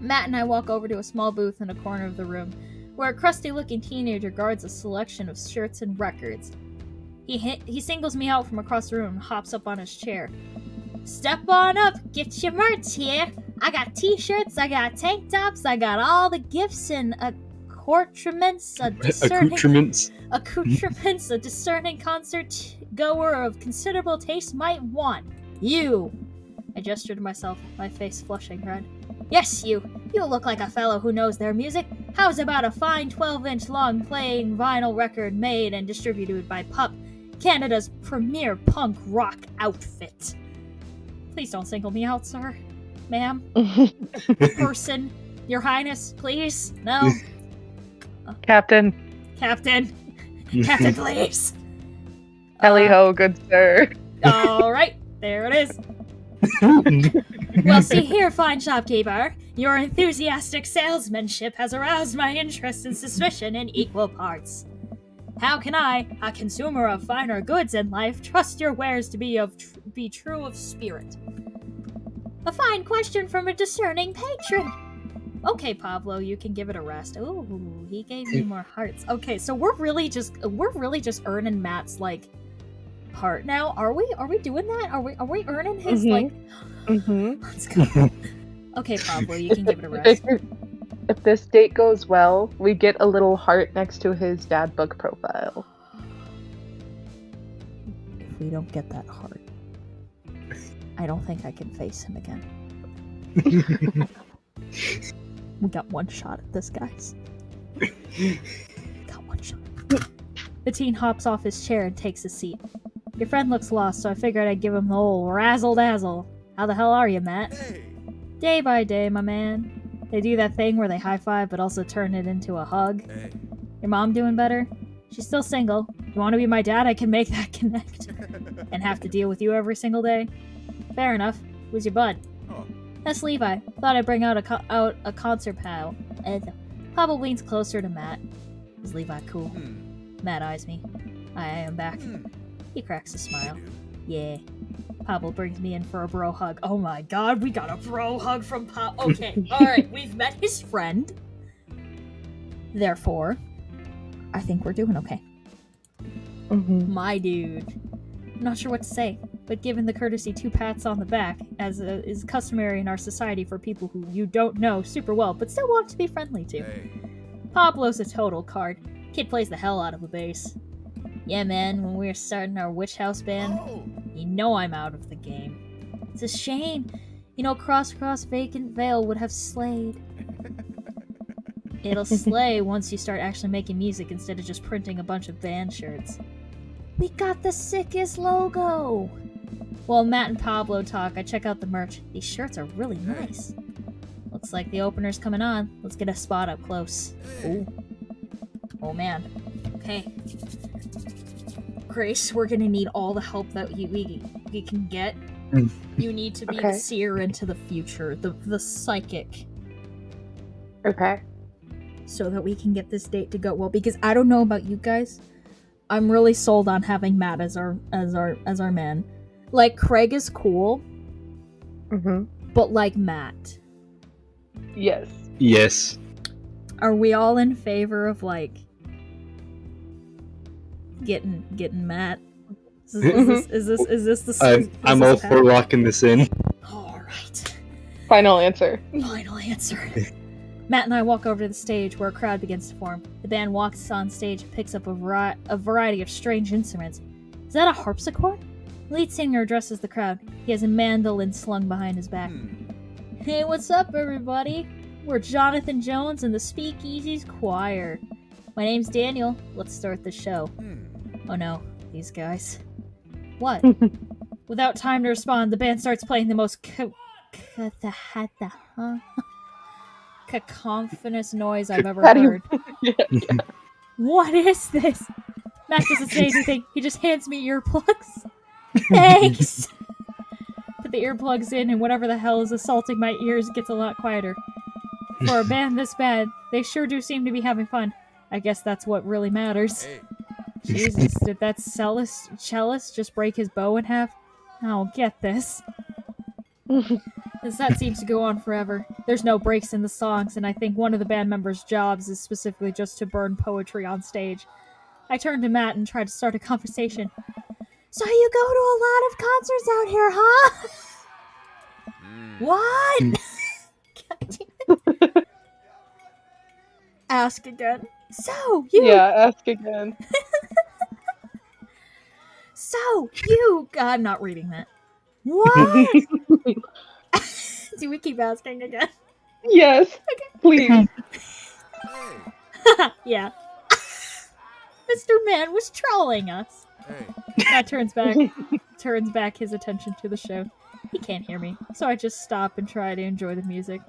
Matt and I walk over to a small booth in a corner of the room, where a crusty-looking teenager guards a selection of shirts and records. He singles me out from across the room and hops up on his chair. Step on up, get your merch here. I got t-shirts, I got tank tops, I got all the gifts and accoutrements a discerning concert goer of considerable taste might want. You! I gestured to myself, my face flushing red. Yes, you! You look like a fellow who knows their music. How's about a fine 12-inch long plain vinyl record made and distributed by Pup, Canada's premier punk rock outfit? Please don't single me out, sir. Ma'am. Person. Your Highness, please. No. Captain. Captain, please. Tally-ho, good sir. Alright, there it is. Well, see here, fine shopkeeper. Your enthusiastic salesmanship has aroused my interest and suspicion in equal parts. How can I, a consumer of finer goods in life, trust your wares to be true of spirit? A fine question from a discerning patron. Okay, Pablo, you can give it a rest. Ooh, he gave me more hearts. Okay, so we're really just earning Matt's like heart now. Are we doing that? Are we earning his like? Let's go. Okay, Pablo, you can give it a rest. If this date goes well, we get a little heart next to his DADBOOK profile. If we don't get that heart, I don't think I can face him again. We got one shot at this, guys. Got one shot. The teen hops off his chair and takes a seat. Your friend looks lost, so I figured I'd give him the old razzle-dazzle. How the hell are you, Matt? Hey. Day by day, my man. They do that thing where they high-five but also turn it into a hug. Hey. Your mom doing better? She's still single. You want to be my dad? I can make that connect. And have to deal with you every single day? Fair enough. Who's your bud? Oh. That's Levi. Thought I'd bring out a concert pal. Pablo leans closer to Matt. Is Levi cool? Matt eyes me. I am back. He cracks a smile. Yeah. Pablo brings me in for a bro hug. Oh my god, we got a bro hug from Pablo. Okay, alright, we've met his friend. Therefore, I think we're doing okay. My dude. I'm not sure what to say, but given the courtesy 2 pats on the back, as is customary in our society for people who you don't know super well, but still want to be friendly to. Hey. Pablo's a total card. Kid plays the hell out of a bass. Yeah, man, when we were starting our Witch House band, you know I'm out of the game. It's a shame. You know, Cross Vacant Veil would have slayed. It'll slay once you start actually making music instead of just printing a bunch of band shirts. We got the sickest logo! While Matt and Pablo talk, I check out the merch. These shirts are really nice. Looks like the opener's coming on. Let's get a spot up close. Ooh. Oh man. Okay. Grace, we're gonna need all the help that we can get. You need to be the seer into the future, the psychic. Okay. So that we can get this date to go well, because I don't know about you guys. I'm really sold on having Matt as our man. Like, Craig is cool. But like Matt. Yes. Yes. Are we all in favor of like getting Matt? Is this the? I'm all for locking this in. All right. Final answer. Final answer. Matt and I walk over to the stage where a crowd begins to form. The band walks on stage and picks up a variety of strange instruments. Is that a harpsichord? The lead singer addresses the crowd. He has a mandolin slung behind his back. Hey, what's up, everybody? We're Jonathan Jones and the Speakeasy's Choir. My name's Daniel. Let's start the show. Oh no, these guys. What? Without time to respond, the band starts playing the most cacophonous noise I've ever heard. Yeah. What is this? Matt doesn't say anything. He just hands me earplugs. Thanks! Put the earplugs in, and whatever the hell is assaulting my ears gets a lot quieter. For a band this bad, they sure do seem to be having fun. I guess that's what really matters. Jesus, did that cellist just break his bow in half? I don't get this. The set seems to go on forever. There's no breaks in the songs, and I think one of the band members' jobs is specifically just to burn poetry on stage. I turn to Matt and try to start a conversation. So you go to a lot of concerts out here, huh? What? God damn it. Ask again. So you... Yeah, ask again. So you... I'm not reading that. What? Do we keep asking again? Yes, please. Yeah. Mr. Man was trolling us. Matt turns back his attention to the show. He can't hear me, so I just stop and try to enjoy the music.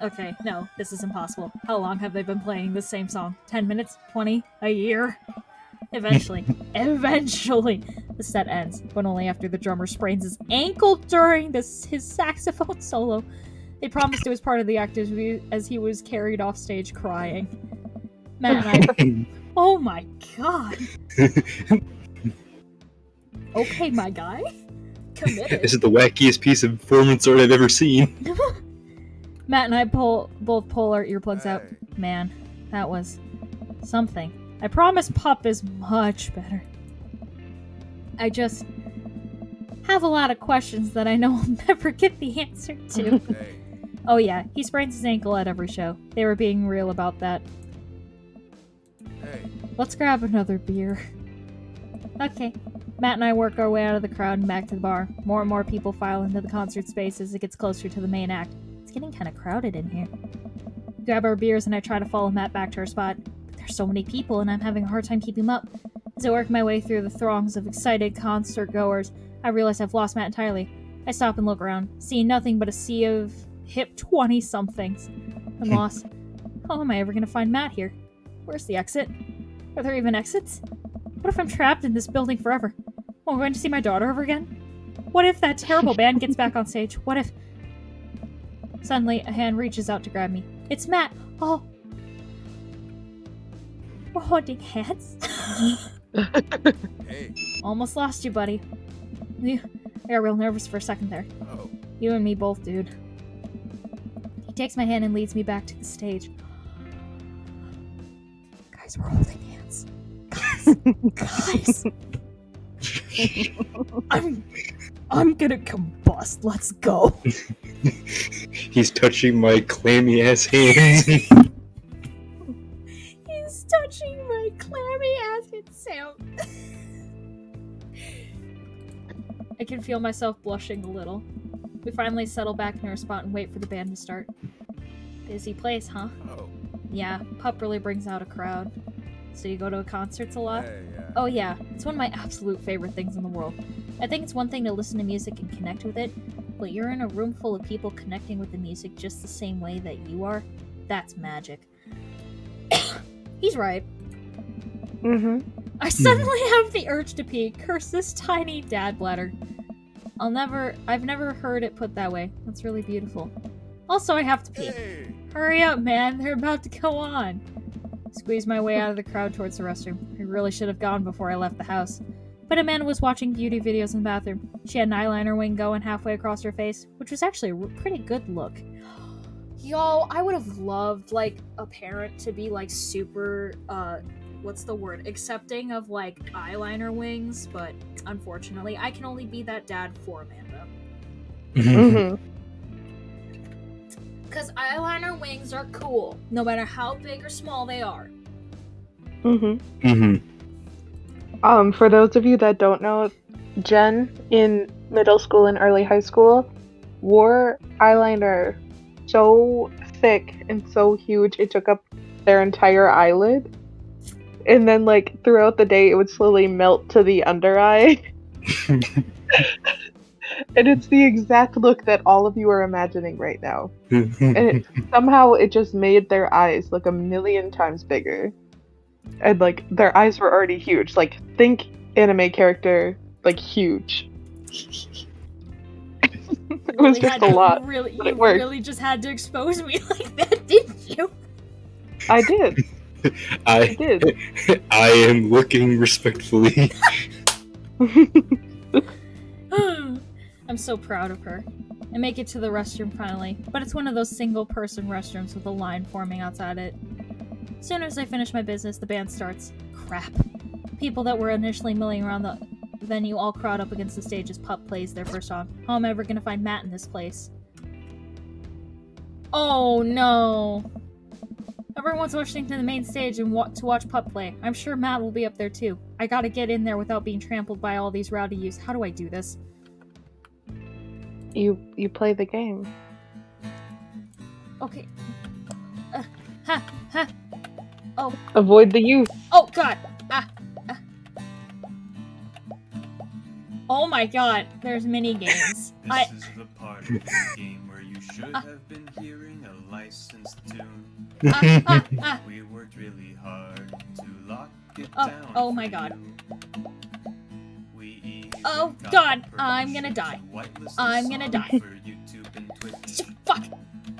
Okay, no, this is impossible. How long have they been playing this same song? 10 minutes? 20? A year? Eventually, the set ends, but only after the drummer sprains his ankle during his saxophone solo. They promised it was part of the act as he was carried off stage crying. Matt and I... Oh my god! Okay, my guy. Committed. This is the wackiest piece of performance art I've ever seen. Matt and I both pull our earplugs out. Man, that was something. I promise Pup is much better. I just have a lot of questions that I know I'll never get the answer to. Oh yeah, he sprains his ankle at every show. They were being real about that. Let's grab another beer. Okay. Matt and I work our way out of the crowd and back to the bar. More and more people file into the concert space as it gets closer to the main act. It's getting kind of crowded in here. We grab our beers and I try to follow Matt back to our spot. But there's so many people and I'm having a hard time keeping up. As I work my way through the throngs of excited concert goers, I realize I've lost Matt entirely. I stop and look around, seeing nothing but a sea of hip 20-somethings. I'm lost. How am I ever going to find Matt here? Where's the exit? Are there even exits? What if I'm trapped in this building forever? Am I going to see my daughter ever again? What if that terrible band gets back on stage? What if... Suddenly, a hand reaches out to grab me. It's Matt! Oh! We're holding hands? Almost lost you, buddy. I got real nervous for a second there. You and me both, dude. He takes my hand and leads me back to the stage. Guys, we're holding hands. Guys! I'm gonna combust. Let's go. He's touching my clammy ass hands. He's touching my clammy ass itself. I can feel myself blushing a little. We finally settle back in our spot and wait for the band to start. Busy place, huh? Yeah, Pup really brings out a crowd. So you go to concerts a lot? Oh yeah, it's one of my absolute favorite things in the world. I think it's one thing to listen to music and connect with it, but you're in a room full of people connecting with the music just the same way that you are. That's magic. He's right. I suddenly have the urge to pee. Curse this tiny dad bladder. I've never heard it put that way. That's really beautiful. Also, I have to pee. Hurry up, man. They're about to go on. Squeeze my way out of the crowd towards the restroom. I really should have gone before I left the house. But Amanda was watching beauty videos in the bathroom. She had an eyeliner wing going halfway across her face, which was actually a pretty good look. Yo, I would have loved, like, a parent to be, like, super, what's the word? Accepting of, like, eyeliner wings, but unfortunately, I can only be that dad for Amanda. Because eyeliner wings are cool, no matter how big or small they are. For those of you that don't know, Jen, in middle school and early high school, wore eyeliner so thick and so huge it took up their entire eyelid. And then, like, throughout the day, it would slowly melt to the under eye. And it's the exact look that all of you are imagining right now. And somehow it just made their eyes look 1,000,000 times bigger. And, like, their eyes were already huge. Like, think anime character, like, huge. It was just a lot. But it You worked. really just had to expose me like that, didn't you? I did. I did. I am looking respectfully. I'm so proud of her. I make it to the restroom finally, but it's one of those single-person restrooms with a line forming outside it. As soon as I finish my business, the band starts. Crap. People that were initially milling around the venue all crowd up against the stage as Pup plays their first song. How am I ever gonna find Matt in this place? Oh no! Everyone's rushing to the main stage and to watch Pup play. I'm sure Matt will be up there too. I gotta get in there without being trampled by all these rowdy youths. How do I do this? You play the game. Okay. Oh. Avoid the youth. Oh god! Oh my god, there's mini games. This is the part of the game where you should have been hearing a licensed tune. We worked really hard to lock it down. Oh my god. Oh got god, permission I'm gonna die. to whitelist I'm the gonna song die. for YouTube and Twitch. Fuck!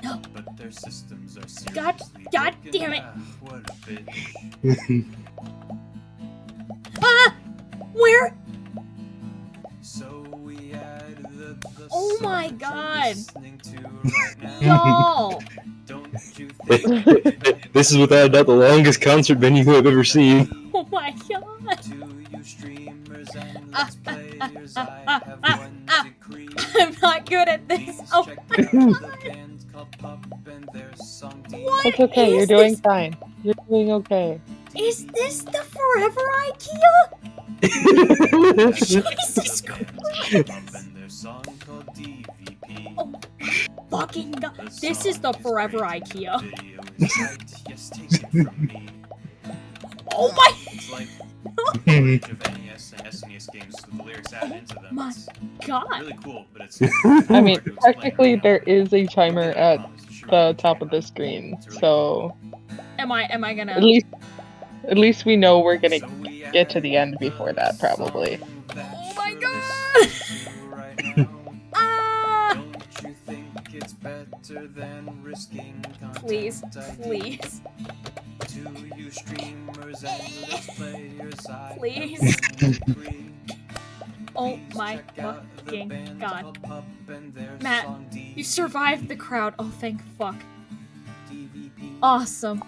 No. But their systems are God seriously damn broken. it. What a bitch. Where? So we added the Oh song my you're god. listening to right now. Y'all! Don't you think This is without a doubt the longest concert venue I've ever seen. Oh my god! to you streamers and let's players I have one decree. I'm not good at this. Please Oh check my out god! the band called Pup and their song What It's okay, you're is doing this? fine. You're doing okay. Is this the Forever IKEA? Jesus Christ! Pup and their song called DVP. Oh, fucking god. The This is the song Forever great, IKEA. the video is tight, yes, take it from me. Oh my It's like storage of NES and SNES games with the lyrics added into them. my It's god. really cool, but it's I mean, hard to explain technically right now. there is a timer But at promise you should the really top check of it the out. screen, It's really so Am I gonna... at least we know we're gonna So we get to the end added before the that, probably. song that Oh my you're god! listening to right now. Ah! Don't you think it's better than risking content Please, ID? please, To you streamers and let's players, I Please. have one decree. Oh Please my check out the fucking band god. called Pup and their Matt, song you survived the crowd. Oh, thank fuck. DVP. Awesome.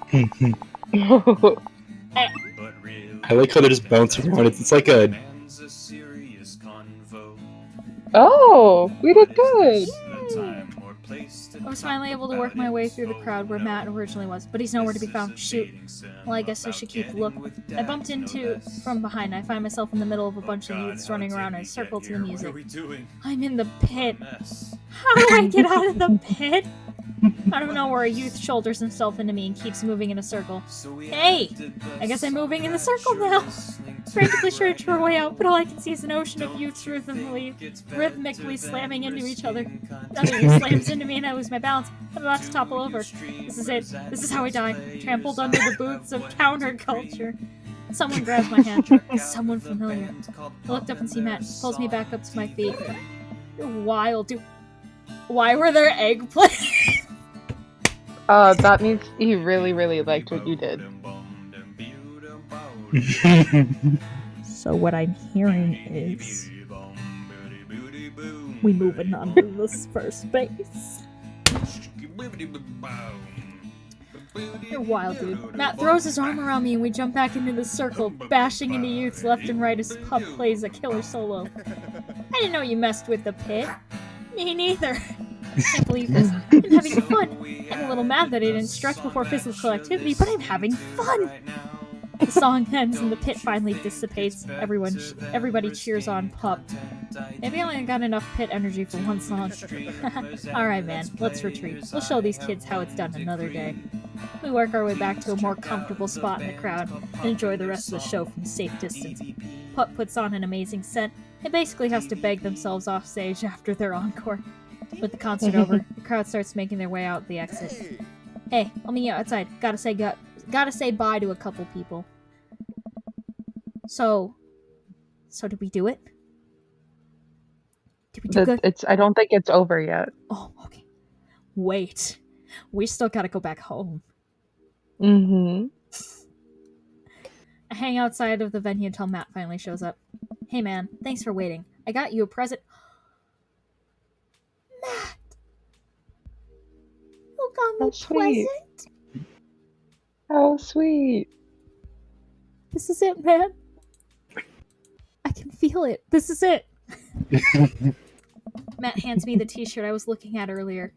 But really, I like how they're just bouncing around. It's like a... man's a serious convo. Oh, we did good. The time or place to I was talk finally able to work about my it, way through the so crowd where no. Matt originally was, but he's nowhere to be This found. is a Shoot. dating sim Well, I guess I about should keep getting looking. with I dads, bumped no into less. from behind. I find myself in the middle of a Oh bunch of God, youths how running did around in we a circle get to the here? music. What are we doing? I'm in the pit. A mess. How do I get out of the pit? I don't know where a youth shoulders himself into me and keeps moving in a circle. So we Hey, added the I guess I'm moving in the song circle that you're now. listening to Frantically trying right to her way now. out, but all I can see is an ocean of Don't youths you rhythmically think it's better rhythmically than slamming into each other. risking content Another youth slams into me and I lose my balance. I'm about to to topple you over. This is it. streamers This is and how I die. players, Trampled under the I boots of have one counterculture. decree. Someone grabs my hand. Check out Someone the familiar. band called I looked Pup up and see their Matt. He pulls me back up to my song feet. DVP. You're wild, dude. Why were there eggplants? That means he really, really liked what you did. So what I'm hearing is we moving on to this first base. You're wild, dude. Matt throws his arm around me and we jump back into the circle, bashing into youths left and right as Pup plays a killer solo. I didn't know you messed with the pit. Me neither. I can't believe this. I'm having fun. I'm a little mad that I didn't stretch before physical activity, but I'm having fun. The song ends and the pit finally dissipates. Everybody cheers on Pup. Maybe I only got enough pit energy for one song. Alright, man, let's retreat. We'll show these kids how it's done another day. We work our way back to a more comfortable spot in the crowd and enjoy the rest of the show from a safe distance. Pup puts on an amazing set and basically has to beg themselves off stage after their encore. With the concert over, the crowd starts making their way out the exit. Hey, I'll meet you outside. Gotta say bye to a couple people. So did we do it? Did we do good? I don't think it's over yet. Oh, okay. Wait. We still gotta go back home. Mm-hmm. I hang outside of the venue until Matt finally shows up. Hey man, thanks for waiting. I got you a present. Matt! You got me a present? How sweet. This is it, man. I can feel it. This is it. Matt hands me the t-shirt I was looking at earlier.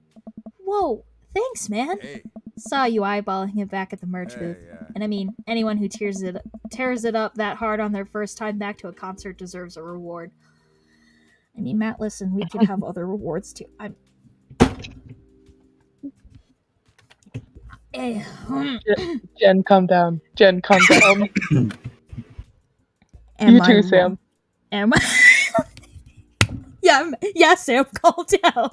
Whoa, thanks, man. Hey. Saw you eyeballing it back at the merch booth. And I mean, anyone who tears it up that hard on their first time back to a concert deserves a reward. I mean, Matt, listen, we could have other rewards too. Jen, calm down. Jen, calm down. You too, Sam. Am I? Yeah, Sam, calm down.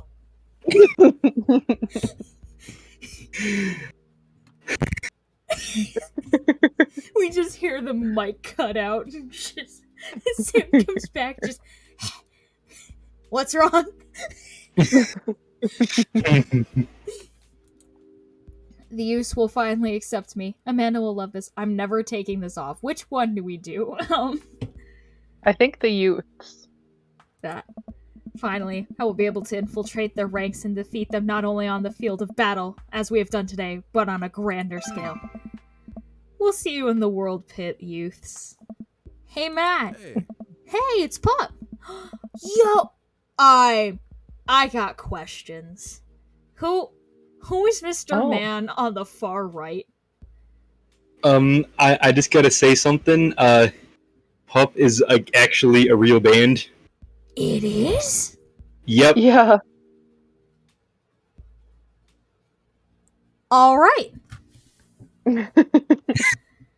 We just hear the mic cut out. And just Sam comes back. Just what's wrong? The youths will finally accept me. Amanda will love this. I'm never taking this off. Which one do we do? I think the youths. That. Finally, I will be able to infiltrate their ranks and defeat them not only on the field of battle, as we have done today, but on a grander scale. We'll see you in the World Pit, youths. Hey, Matt. Hey, it's Pup. Yo, I got questions. Who is Mr. Man on the far right? I just gotta say something. Pup is actually a real band. It is? Yep. Yeah. Alright.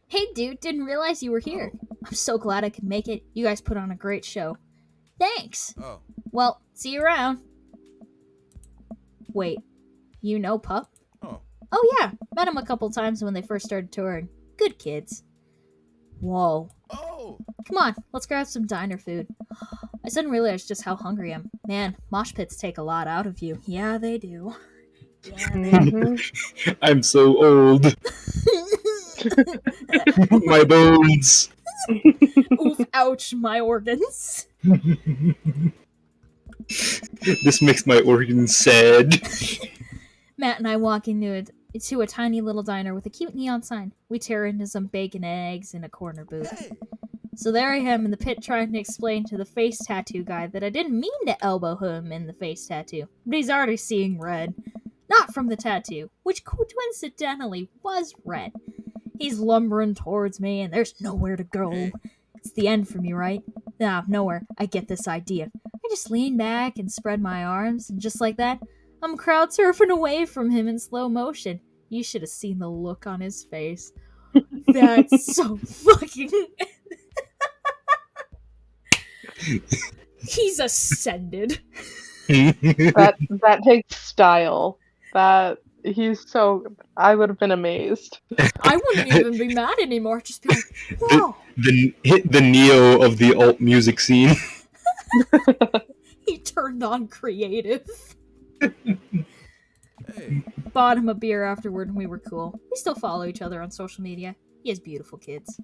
Hey dude, didn't realize you were here. I'm so glad I could make it. You guys put on a great show. Thanks. Oh. Well, see you around. Wait, you know Pup? Oh yeah, met him a couple times when they first started touring. Good kids. Whoa. Oh. Come on, let's grab some diner food. I suddenly realized just how hungry I am. Man, mosh pits take a lot out of you. Yeah, they do. I'm so old. My bones. Oof, ouch, my organs. This makes my organs sad. Matt and I walk into a tiny little diner with a cute neon sign. We tear into some bacon and eggs in a corner booth. So there I am in the pit trying to explain to the face tattoo guy that I didn't mean to elbow him in the face tattoo, but he's already seeing red. Not from the tattoo, which coincidentally was red. He's lumbering towards me and there's nowhere to go. It's the end for me, right? Nah, nowhere. I get this idea. I just lean back and spread my arms, and just like that, I'm crowd surfing away from him in slow motion. You should have seen the look on his face. That's so fucking... He's ascended. that takes style. He's so... I would have been amazed. I wouldn't even be mad anymore. Just be like, whoa. The Neo of the alt music scene. He turned on creative. Bought him a beer afterward and we were cool. We still follow each other on social media. He has beautiful kids.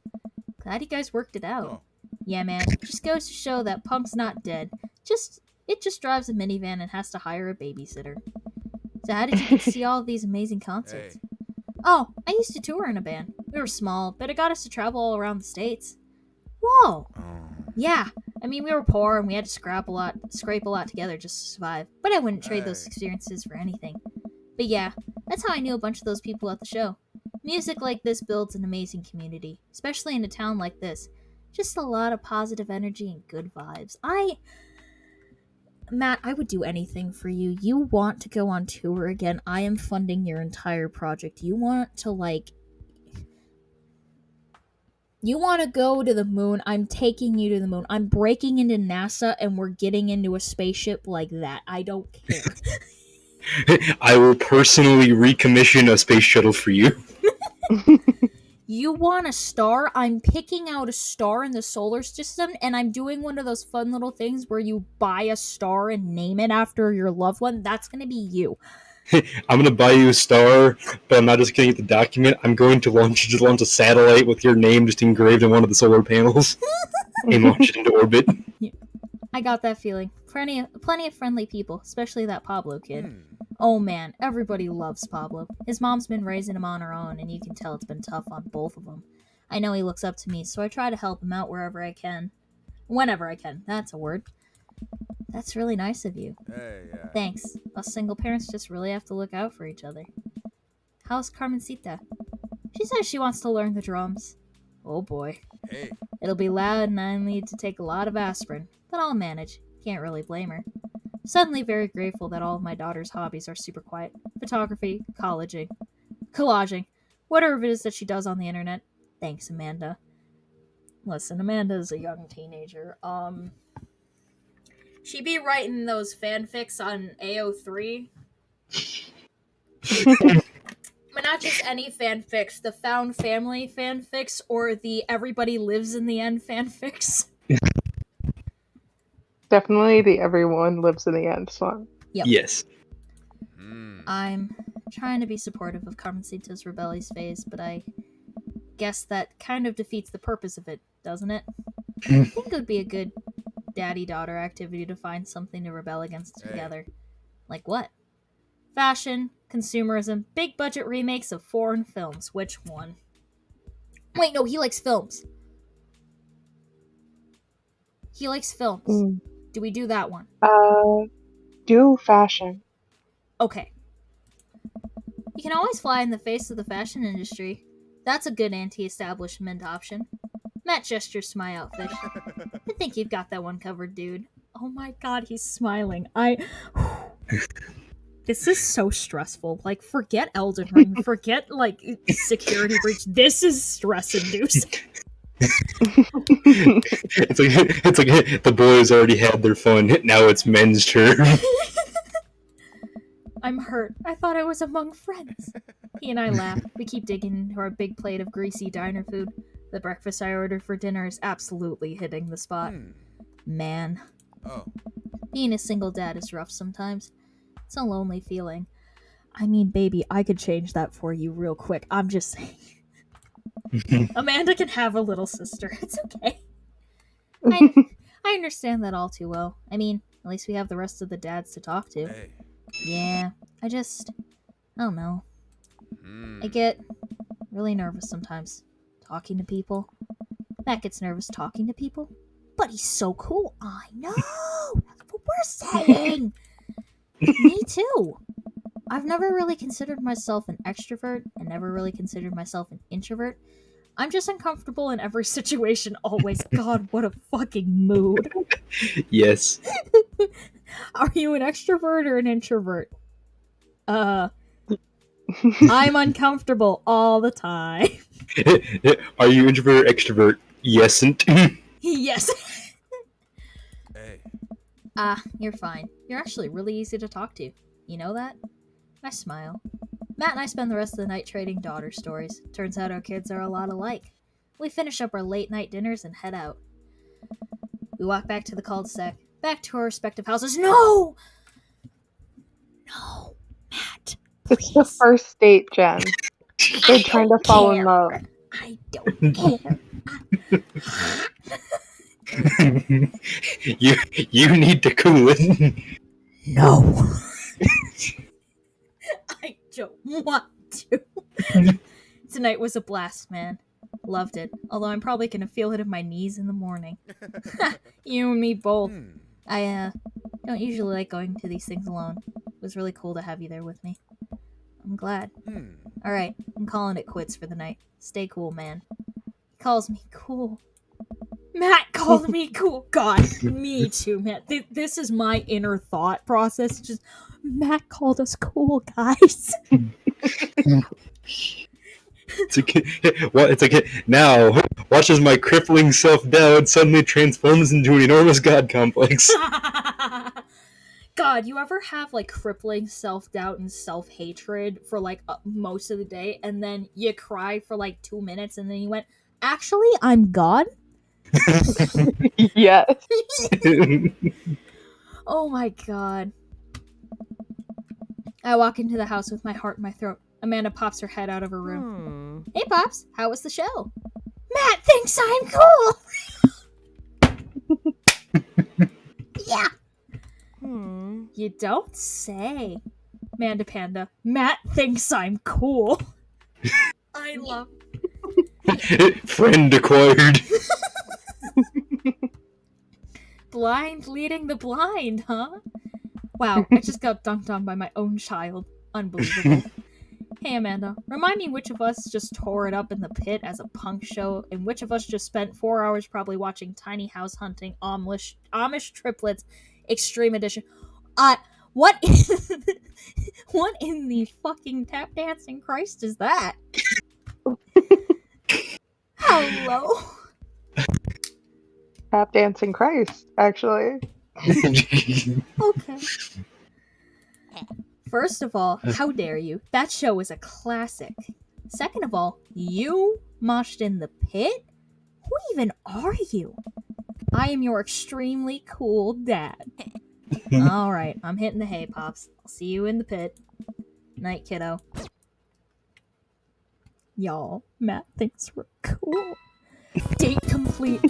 Glad you guys worked it out. Yeah, man. Just goes to show that Punk's not dead. It just drives a minivan and has to hire a babysitter. So how did you get to see all of these amazing concerts? Oh, I used to tour in a band. We were small, but it got us to travel all around the States. Whoa! Yeah, I mean, we were poor and we had to scrape a lot together just to survive. But I wouldn't trade those experiences for anything. But yeah, that's how I knew a bunch of those people at the show. Music like this builds an amazing community, especially in a town like this. Just a lot of positive energy and good vibes. Matt, I would do anything for you. You want to go on tour again. I am funding your entire project. You want to go to the moon. I'm taking you to the moon. I'm breaking into NASA and we're getting into a spaceship like that. I don't care. I will personally recommission a space shuttle for you. You want a star? I'm picking out a star in the solar system, and I'm doing one of those fun little things where you buy a star and name it after your loved one. That's going to be you. I'm gonna buy you a star, but I'm not just gonna get the document. I'm going to launch a satellite with your name just engraved in one of the solar panels and launch it into orbit. I got that feeling. Plenty of friendly people, especially that Pablo kid. Oh man, everybody loves Pablo. His mom's been raising him on her own, and you can tell it's been tough on both of them. I know he looks up to me, so I try to help him out wherever I can. Whenever I can. That's a word. That's really nice of you. Hey, Thanks. Us single parents just really have to look out for each other. How's Carmencita? She says she wants to learn the drums. Oh boy. hey. It'll be loud and I need to take a lot of aspirin, but I'll manage. Can't really blame her. Suddenly very grateful that all of my daughter's hobbies are super quiet. Photography, collaging, whatever it is that she does on the internet. Thanks, Amanda. Listen, Amanda's a young teenager. She be writing those fanfics on AO3. But not just any fanfics, the found family fanfics or the everybody lives in the end fanfics. Definitely the everyone lives in the end song. Yep. Yes. I'm trying to be supportive of Carmencita's rebellious phase, but I guess that kind of defeats the purpose of it, doesn't it? I think it would be a good daddy-daughter activity to find something to rebel against together. Like what? Fashion, consumerism, big-budget remakes of foreign films. Which one? Wait, no, he likes films. He likes films. Do we do that one? Do fashion. Okay. You can always fly in the face of the fashion industry. That's a good anti-establishment option. Matt gestures to my outfit. I think you've got that one covered, dude. Oh my god, he's smiling. This is so stressful. Like, forget Elden Ring. Forget, like, security breach. This is stress-inducing. it's like the boys already had their fun. Now it's men's turn. I'm hurt. I thought I was among friends. He and I laugh. We keep digging into our big plate of greasy diner food. The breakfast I ordered for dinner is absolutely hitting the spot. Man. Oh. Being a single dad is rough sometimes. It's a lonely feeling. I mean, baby, I could change that for you real quick. I'm just saying. Amanda can have a little sister. It's okay. I understand that all too well. I mean, at least we have the rest of the dads to talk to. Hey. Yeah, I don't know. I get really nervous sometimes talking to people. Matt gets nervous talking to people, but he's so cool. I know! That's what we're saying! Me too! I've never really considered myself an extrovert and never really considered myself an introvert. I'm just uncomfortable in every situation always. God, what a fucking mood. Yes. Are you an extrovert or an introvert? I'm uncomfortable all the time. Are you introvert or extrovert? Yesn't. Yes. Hey. You're fine. You're actually really easy to talk to. You know that? I smile. Matt and I spend the rest of the night trading daughter stories. Turns out our kids are a lot alike. We finish up our late night dinners and head out. We walk back to the cul-de-sac, back to our respective houses. No! No, Matt, please. It's the first date, Jen. They're trying to fall in love. I don't care. you need to cool it. No. I don't want to. Tonight was a blast, man. Loved it. Although I'm probably gonna feel it in my knees in the morning. You and me both. I don't usually like going to these things alone. It was really cool to have you there with me. I'm glad. Alright, I'm calling it quits for the night. Stay cool, man. He calls me cool. Matt called me cool. God, me too, man. This is my inner thought process. Just, Matt called us cool, guys. It's like now watch as my crippling self-doubt suddenly transforms into an enormous god complex. God, you ever have like crippling self-doubt and self-hatred for like most of the day, and then you cry for like 2 minutes, and then you went, actually, I'm God? Yes. Oh my god. I walk into the house with my heart in my throat. Amanda pops her head out of her room. Hey, Pops, how was the show? Matt thinks I'm cool! Yeah. You don't say. Manda Panda, Matt thinks I'm cool. I love... Friend acquired. Blind leading the blind, huh? Wow, I just got dunked on by my own child. Unbelievable. Hey Amanda, remind me which of us just tore it up in the pit as a punk show, and which of us just spent 4 hours probably watching Tiny House Hunting Amish Triplets Extreme Edition. What what in the fucking tap dancing Christ is that? Hello? Tap dancing Christ, actually. Okay. First of all, how dare you? That show is a classic. Second of all, you moshed in the pit? Who even are you? I am your extremely cool dad. Alright, I'm hitting the hay, Pops. I'll see you in the pit. Night, kiddo. Y'all, Matt thinks we're cool. Date complete.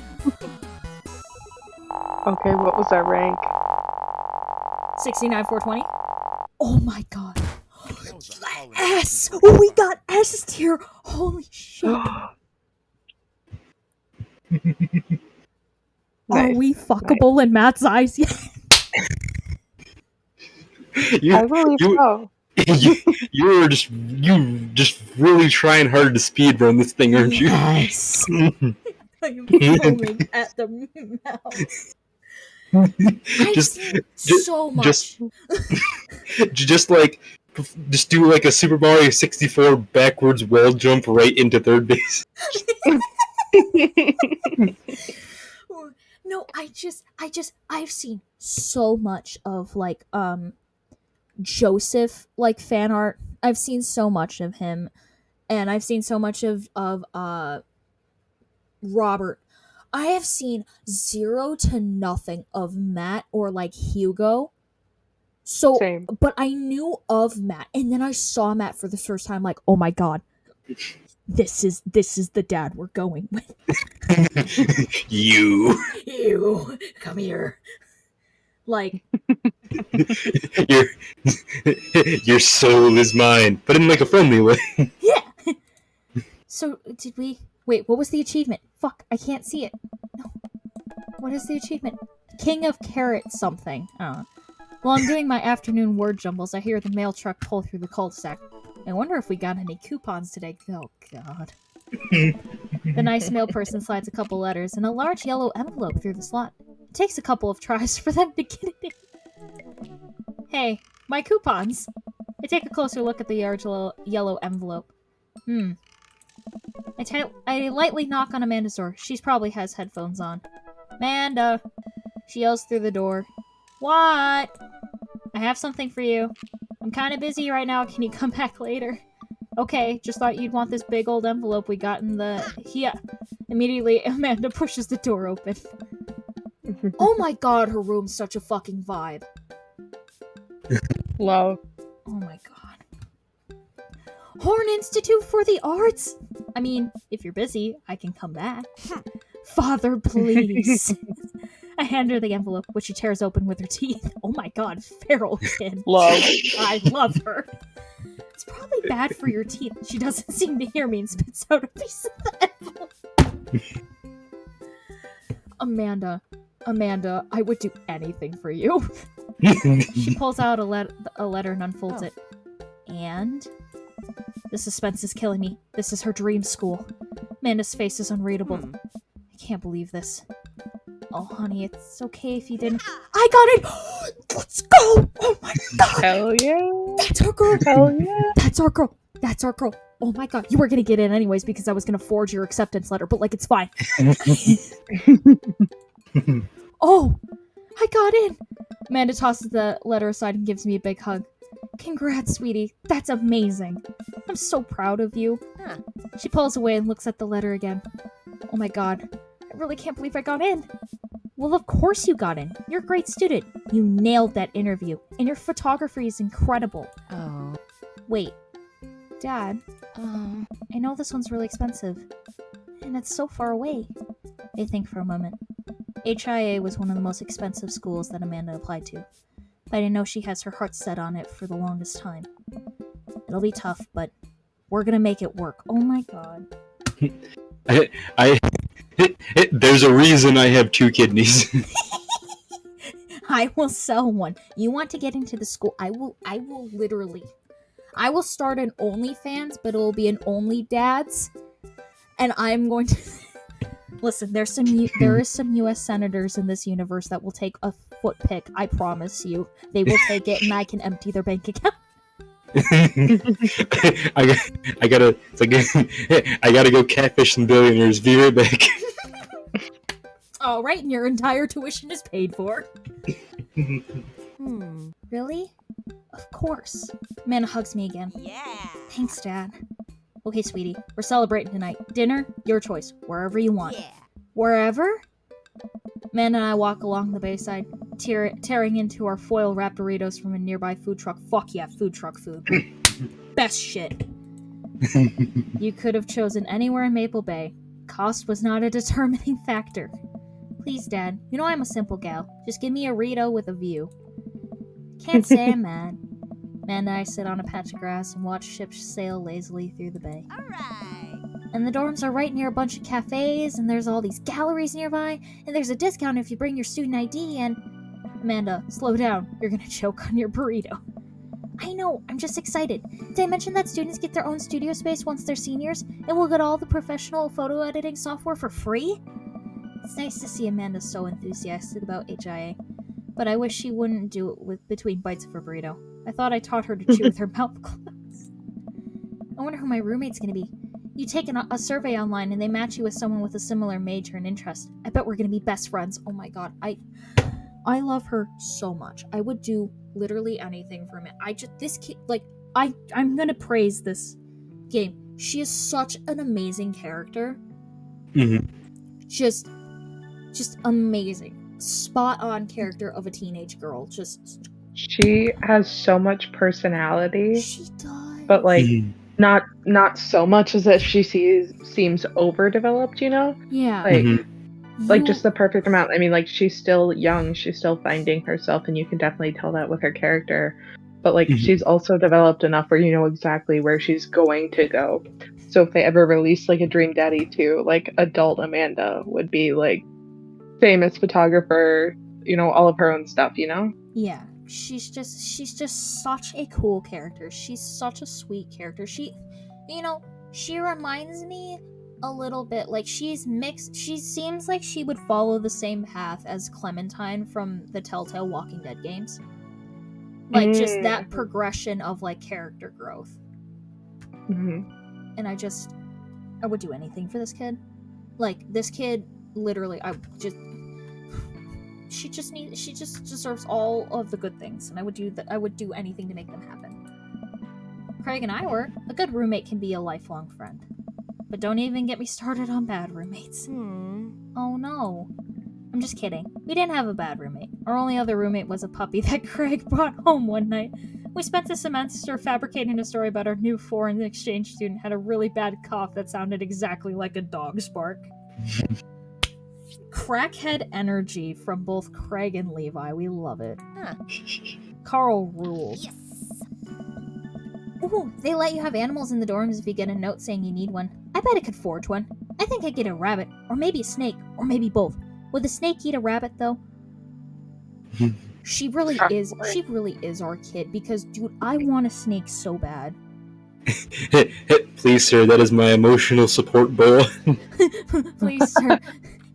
Okay, what was our rank? 69,420. Oh my god. That was a hell of a S! move. Oh, we got S tier! Holy shit. Are we fuckable in Matt's eyes yet? I believe so. You just really trying hard to speedrun this thing, aren't you? Yes. I am foaming at the mouth. I've just seen so much. just do like a Super Mario 64 backwards wall jump right into third base. No, I've seen so much of like Joseph like fan art. I've seen so much of him, and I've seen so much of Robert. I have seen 0 to nothing of Matt or like Hugo. So, Same. but I knew of Matt, and then I saw Matt for the first time. Like, oh my god, this is the dad we're going with. You Come here. Like, your soul is mine, but in like a friendly way. yeah. So, did we... Wait, what was the achievement? Fuck, I can't see it. No. What is the achievement? King of Carrot something. While I'm doing my afternoon word jumbles, I hear the mail truck pull through the cul-de-sac. I wonder if we got any coupons today. Oh, God. The nice mail person slides a couple letters and a large yellow envelope through the slot. It takes a couple of tries for them to get it in. Hey, my coupons. I take a closer look at the large yellow envelope. I lightly knock on Amanda's door. She probably has headphones on. Amanda! She yells through the door. What? I have something for you. I'm kind of busy right now. Can you come back later? Okay, just thought you'd want this big old envelope we got in the... Yeah. Immediately, Amanda pushes the door open. Oh my god, her room's such a fucking vibe. Love. Oh my god. Horn Institute for the Arts? I mean, if you're busy, I can come back. Father, please. I hand her the envelope, which she tears open with her teeth. Oh my god, feral kid. Love. I love her. It's probably bad for your teeth. She doesn't seem to hear me and spits out a piece of the envelope. Amanda, I would do anything for you. She pulls out a letter and unfolds it. And The suspense is killing me. This is her dream school. Amanda's face is unreadable. I can't believe this. Oh, honey, it's okay if you didn't. I got it! Let's go! Oh my god! Hell yeah. That's our girl! Hell yeah. That's our girl! That's our girl! Oh my god, you were gonna get in anyways because I was gonna forge your acceptance letter, but like, it's fine. Oh! I got in! Amanda tosses the letter aside and gives me a big hug. Congrats, sweetie. That's amazing. I'm so proud of you. She pulls away and looks at the letter again. Oh my god. I really can't believe I got in. Well, of course you got in. You're a great student. You nailed that interview. And your photography is incredible. Oh. Wait. Dad, I know this one's really expensive. And it's so far away. They think for a moment. HIA was one of the most expensive schools that Amanda applied to. But I didn't know she has her heart set on it for the longest time. It'll be tough, but we're gonna make it work. Oh my god. There's a reason I have 2 kidneys. I will sell one. You want to get into the school? I will start an OnlyFans, but it will be an Only Dads. And I'm going to listen, there is some US senators in this universe that will take a foot pic, I promise you. They will take it and I can empty their bank account. I gotta go catfish some billionaires. Be right back. Alright, and your entire tuition is paid for. Really? Of course. Amanda hugs me again. Yeah. Thanks, Dad. Okay, sweetie, we're celebrating tonight. Dinner, your choice. Wherever you want. Yeah. Wherever? Amanda and I walk along the bayside, tearing into our foil-wrapped Doritos from a nearby food truck. Fuck yeah, food truck food. Best shit. You could have chosen anywhere in Maple Bay. Cost was not a determining factor. Please, Dad, you know I'm a simple gal. Just give me a Rito with a view. Can't say I'm mad. Amanda and I sit on a patch of grass and watch ships sail lazily through the bay. Alright. And the dorms are right near a bunch of cafes, and there's all these galleries nearby, and there's a discount if you bring your student ID, and... Amanda, slow down. You're gonna choke on your burrito. I know, I'm just excited. Did I mention that students get their own studio space once they're seniors, and we'll get all the professional photo editing software for free? It's nice to see Amanda so enthusiastic about HIA, but I wish she wouldn't do it between bites of her burrito. I thought I taught her to chew with her mouth closed. I wonder who my roommate's gonna be. You take a survey online and they match you with someone with a similar major and interest. I bet we're gonna be best friends. Oh my god, I love her so much. I would do literally anything for him. This kid, like, I'm gonna praise this game. She is such an amazing character. Mm-hmm. Mm-hmm. Just amazing. Spot on character of a teenage girl. She has so much personality, She does. but like not so much as that she seems overdeveloped, you know? Yeah. Like like just the perfect amount. I mean, like, she's still young, she's still finding herself, and you can definitely tell that with her character. But like she's also developed enough where you know exactly where she's going to go. So if they ever release like a Dream Daddy 2, like adult Amanda would be like famous photographer, you know, all of her own stuff, you know? Yeah. She's just such a cool character. She's such a sweet character. She reminds me a little bit like she's mixed. She seems like she would follow the same path as Clementine from the Telltale Walking Dead games. Like just that progression of like character growth. And I would do anything for this kid. Like this kid, literally, she just deserves all of the good things, and I would do anything to make them happen. Craig and I were. A good roommate can be a lifelong friend. But don't even get me started on bad roommates. Oh no. I'm just kidding. We didn't have a bad roommate. Our only other roommate was a puppy that Craig brought home one night. We spent the semester fabricating a story about our new foreign exchange student had a really bad cough that sounded exactly like a dog's bark. Crackhead energy from both Craig and Levi. We love it. Carl rules. Yes. Ooh, they let you have animals in the dorms if you get a note saying you need one. I bet I could forge one. I think I'd get a rabbit, or maybe a snake, or maybe both. Would the snake eat a rabbit, though? She really is our kid, because, dude, I want a snake so bad. Please, sir, that is my emotional support bowl. Please, sir.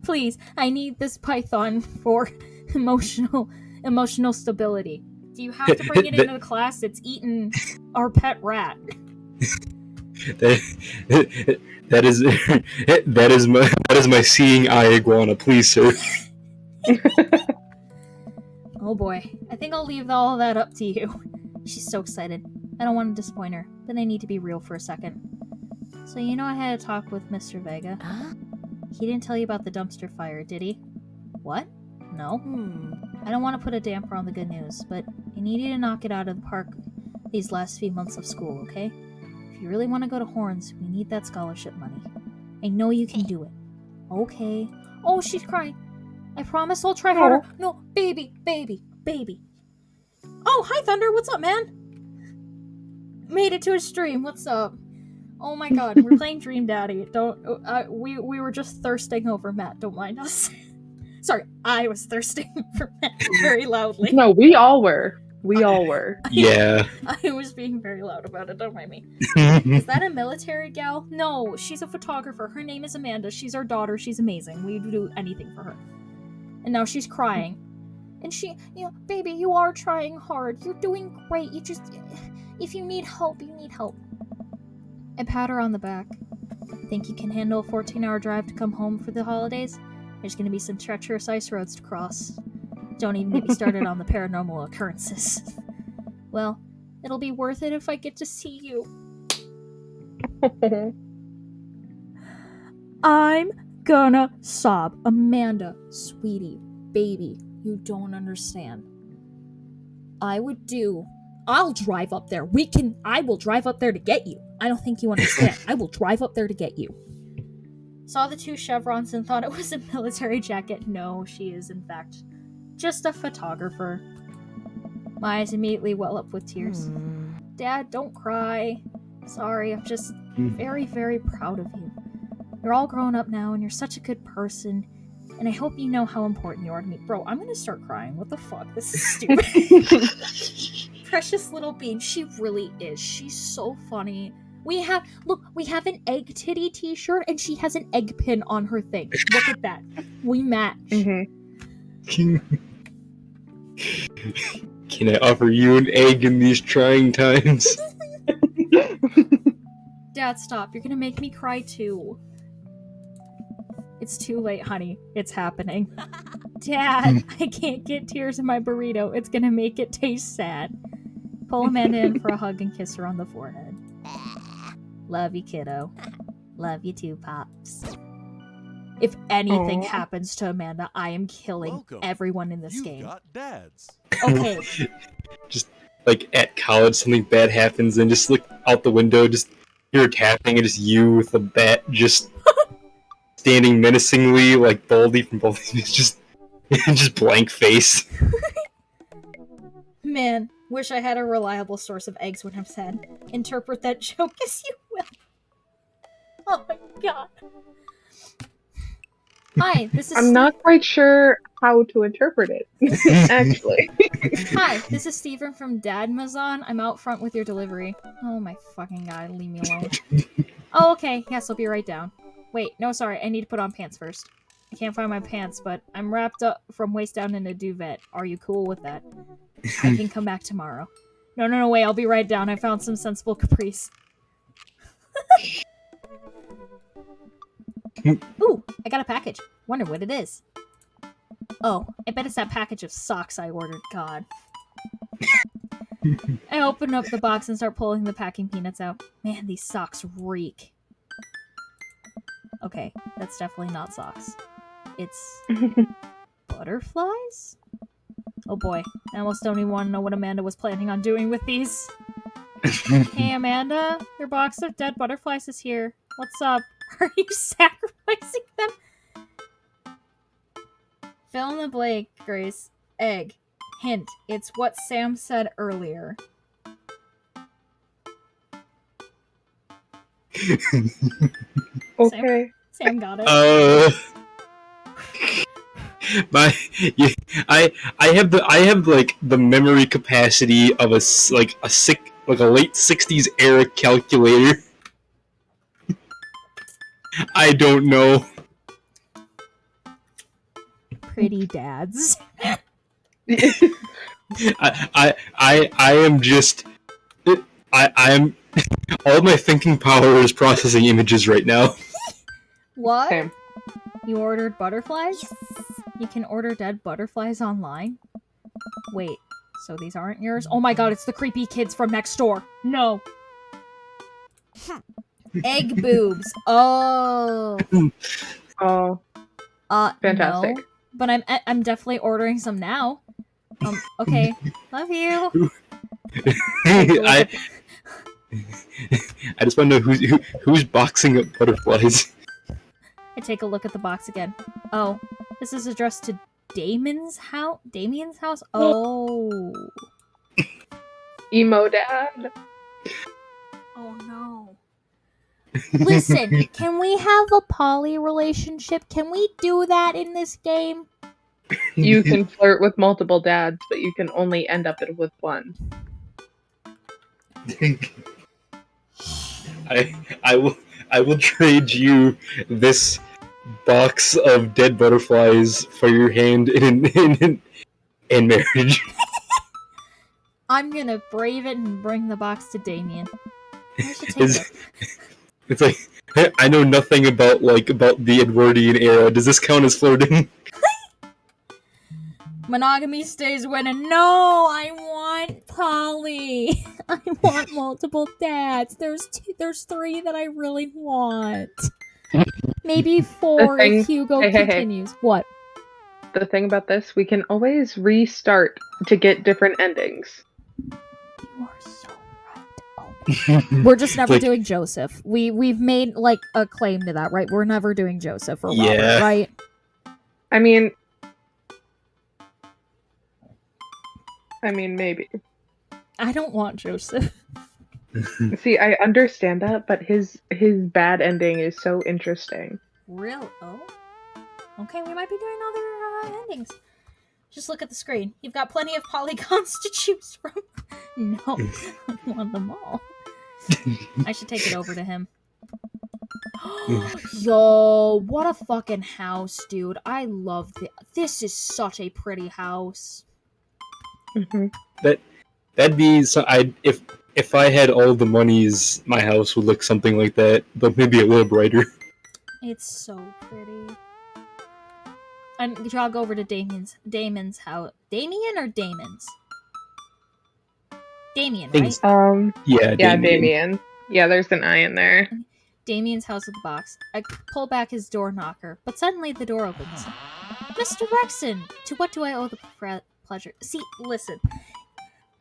Please, I need this python for emotional stability. Do you have to bring it into the class? It's eaten our pet rat. That is my seeing eye iguana. Please, sir. Oh boy, I think I'll leave all of that up to you. She's so excited. I don't want to disappoint her, but I need to be real for a second. So you know I had a talk with Mr. Vega. Huh? He didn't tell you about the dumpster fire, did he? What? No. I don't want to put a damper on the good news, but I need you to knock it out of the park these last few months of school, okay? If you really want to go to Horns, we need that scholarship money. I know you can do it. Okay. Oh, she's crying. I promise I'll try harder. No, baby. Oh, hi, Thunder. What's up, man? Made it to a stream. What's up? Oh my god, we're playing Dream Daddy. We were just thirsting over Matt. Don't mind us. Sorry, I was thirsting for Matt very loudly. No, we all were. We all were. Yeah. I was being very loud about it. Don't mind me. Is that a military gal? No, she's a photographer. Her name is Amanda. She's our daughter. She's amazing. We'd do anything for her. And now she's crying. And she, baby, you are trying hard. You're doing great. You just, if you need help, you need help. I pat her on the back. Think you can handle a 14-hour drive to come home for the holidays? There's gonna be some treacherous ice roads to cross. Don't even get me started on the paranormal occurrences. Well, it'll be worth it if I get to see you. I'm gonna sob. Amanda, sweetie, baby, you don't understand. I'll drive up there. I will drive up there to get you. I don't think you understand. I will drive up there to get you. Saw the 2 chevrons and thought it was a military jacket. No, she is, in fact, just a photographer. My eyes immediately well up with tears. Dad, don't cry. Sorry, I'm just very, very proud of you. You're all grown up now, and you're such a good person, and I hope you know how important you are to me. Bro, I'm gonna start crying. What the fuck? This is stupid. Precious little bean. She really is. She's so funny. We have an egg titty t-shirt, and she has an egg pin on her thing. Look at that. We match. Can I offer you an egg in these trying times? Dad, stop. You're gonna make me cry too. It's too late, honey. It's happening. Dad, I can't get tears in my burrito. It's gonna make it taste sad. Pull Amanda in for a hug and kiss her on the forehead. Love you, kiddo. Love you too, Pops. If anything happens to Amanda, I am killing everyone in this game. Got dads. Okay. Just like at college, something bad happens, and just look out the window, just you're tapping, and just you with a bat, just standing menacingly, like Baldy from Baldy. It's just blank face. Man, wish I had a reliable source of eggs when I'm sad. Interpret that joke as you will. Oh my god. Hi, this is I'm not quite sure how to interpret it, actually. Hi, this is Steven from Dadmazon. I'm out front with your delivery. Oh my fucking god, leave me alone. Oh, okay. Yes, I'll be right down. Wait, no, sorry. I need to put on pants first. I can't find my pants, but I'm wrapped up from waist down in a duvet. Are you cool with that? I can come back tomorrow. No, wait. I'll be right down. I found some sensible capris. Ooh, I got a package. Wonder what it is. Oh, I bet it's that package of socks I ordered. God. I open up the box and start pulling the packing peanuts out. Man, these socks reek. Okay, that's definitely not socks. It's butterflies? Oh boy, I almost don't even want to know what Amanda was planning on doing with these. Hey Amanda, your box of dead butterflies is here. What's up? Are you sacrificing them? Fill in the blank, Grace. Egg. Hint, it's what Sam said earlier. Okay. Sam got it. I have like the memory capacity of a sick like a late 60s era calculator. I don't know. Pretty dads. I am just I'm all my thinking power is processing images right now. What? Same. You ordered butterflies? You can order dead butterflies online? Wait, so these aren't yours? Oh my god, it's the creepy kids from next door. No. Egg boobs. Oh. Oh, fantastic. No. But I'm definitely ordering some now. Okay. Love you. I just want to know who's boxing up butterflies. I take a look at the box again. Oh, this is addressed to Damon's house? Damien's house? Oh. Emo dad. Oh no. Listen, can we have a poly relationship? Can we do that in this game? You can flirt with multiple dads, but you can only end up with one. I will trade you this box of dead butterflies for your hand in marriage. I'm gonna brave it and bring the box to Damien. I should take Is- it. It's like I know nothing about the Edwardian era. Does this count as flirting? Monogamy stays winning. No, I want poly. I want multiple dads. There's three that I really want. Maybe four The thing- if Hugo hey. continues. What? The thing about this, we can always restart to get different endings. You are so right. Oh. We're just never Like- doing Joseph. We've made like a claim to that, right? We're never doing Joseph or Robert, Yeah. right? I mean, maybe. I don't want Joseph. See, I understand that, but his bad ending is so interesting. Real? Oh. Okay, we might be doing other endings. Just look at the screen. You've got plenty of polygons to choose from. No, I want them all. I should take it over to him. Yo, what a fucking house, dude. I love this. This is such a pretty house. Mm-hmm. That'd be so. If I had all the monies, my house would look something like that, but maybe a little brighter. It's so pretty. And jog over to Damon's house. Damien or Damon's? Damien, right? Yeah, Yeah, Damien. Yeah, there's an I in there. Damien's house with the box. I pull back his door knocker, but suddenly the door opens. Mr. Rexon! To what do I owe the pleasure? See, listen.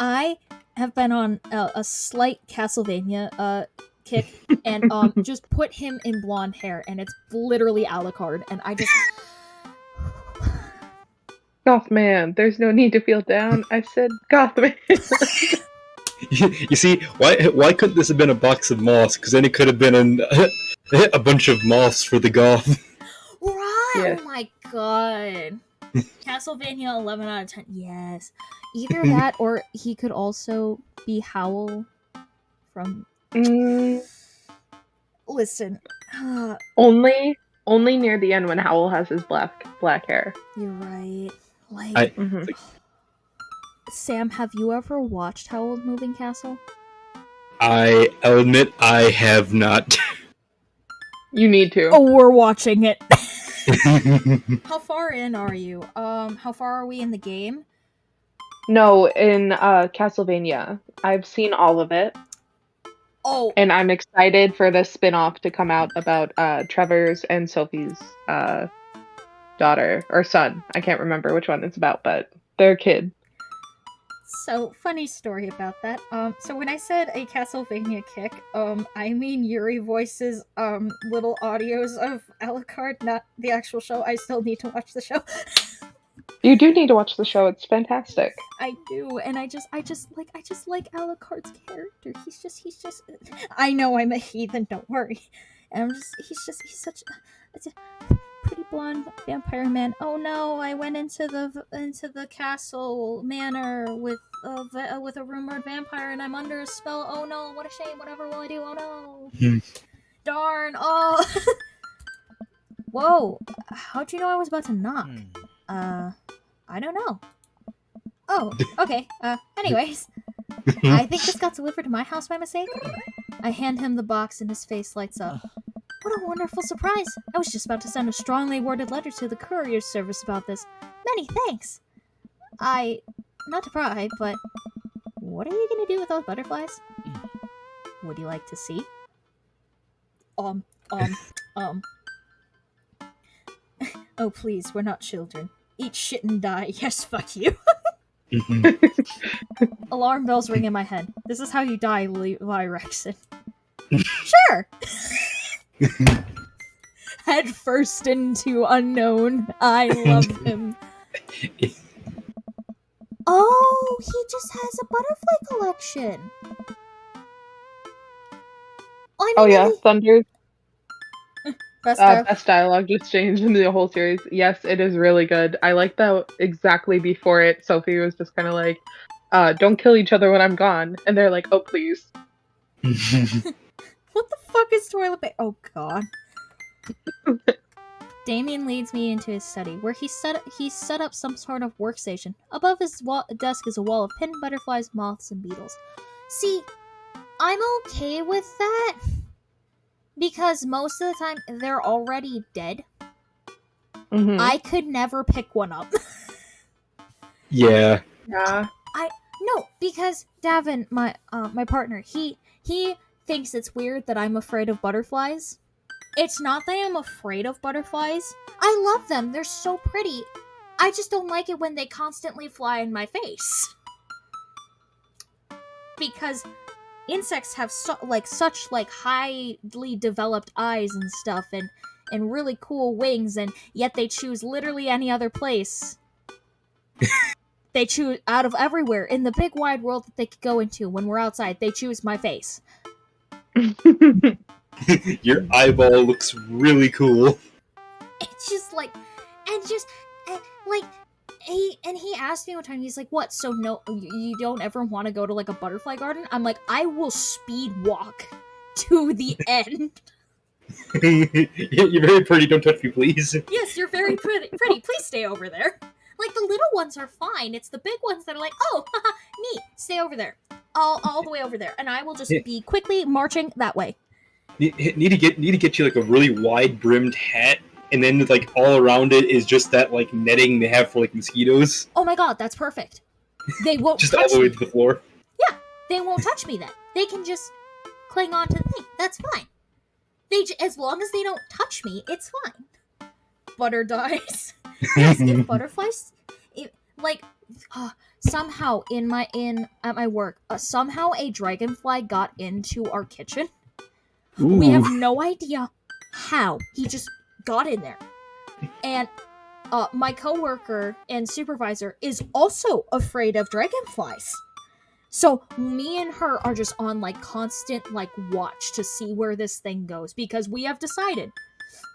I have been on a slight Castlevania kick, and just put him in blonde hair, and it's literally Alucard, and I just... Gothman, there's no need to feel down. I said Gothman. You see, why couldn't this have been a box of moss? Because then it could have been a bunch of moss for the goth. Right! Yeah. Oh my god. Castlevania 11 out of 10. Yes. Either that or he could also be Howl from... Listen. Only near the end when Howl has his black hair. You're right. Like, Mhm. Sam, have you ever watched Howl's Moving Castle? I'll admit I have not. You need to. Oh, we're watching it. How far in are you? How far are we in the game? No, in Castlevania. I've seen all of it, Oh, and I'm excited for the spin-off to come out about Trevor's and Sophie's daughter or son. I can't remember which one it's about, but their kid. so funny story about that. So when I said a Castlevania kick, I mean Yuri voices little audios of Alucard, not the actual show. I still need to watch the show. You do need to watch the show. It's fantastic. I do, and I just like Alucard's character. He's just. I know I'm a heathen. Don't worry. And he's such. pretty blonde vampire man. Oh no, I went into the castle manor with a rumored vampire, and I'm under a spell. Oh no, what a shame. Whatever will I do? Oh no. Darn. Oh. Whoa. How'd you know I was about to knock? I don't know. Oh, okay. Anyways. I think this got delivered to my house by mistake. I hand him the box and his face lights up. What a wonderful surprise! I was just about to send a strongly worded letter to the courier service about this. Many thanks! Not to pry, but what are you gonna do with those butterflies? Would you like to see? Oh please, we're not children. Eat shit and die. Yes, fuck you. Alarm bells ring in my head. This is how you die, Levi Rexon. Sure! Head first into unknown. I love him. Oh, he just has a butterfly collection. Oh yeah, Thunder's Best best dialogue just changed in the whole series. Yes, it is really good. I like that exactly before it, Sophie was just kind of like, don't kill each other when I'm gone. And they're like, oh, please. What the fuck is toilet paper? Oh, God. Damien leads me into his study, where he set up some sort of workstation. Above his desk is a wall of pinned butterflies, moths, and beetles. See, I'm okay with that, because most of the time, they're already dead. Mm-hmm. I could never pick one up. Yeah. Yeah. No, because Davin, my partner, he thinks it's weird that I'm afraid of butterflies. It's not that I'm afraid of butterflies. I love them. They're so pretty. I just don't like it when they constantly fly in my face. Because insects have such highly developed eyes and stuff, and really cool wings, and yet they choose literally any other place. They choose out of everywhere in the big wide world that they could go into when we're outside. They choose my face. Your eyeball looks really cool. It's just he asked me one time, he's like, what, so no, you don't ever want to go to a butterfly garden? I'm like, I will speed walk to the end. You're very pretty, don't touch me, please. Yes, you're very pretty, please stay over there. The little ones are fine, it's the big ones that are like, oh, haha, neat, stay over there. All the way over there, and I will just be quickly marching that way. Need to get you a really wide brimmed hat, and then all around it is just that netting they have for mosquitoes. Oh my god, that's perfect. They won't just touch all the way me. to the floor. Yeah, they won't touch me then. They can just cling on to the thing. That's fine. As long as they don't touch me, it's fine. Butter dies. Yes, if butterflies, somehow at my work, somehow a dragonfly got into our kitchen. Ooh. We have no idea how. He just got in there. And my coworker and supervisor is also afraid of dragonflies. So me and her are just on constant watch to see where this thing goes, because we have decided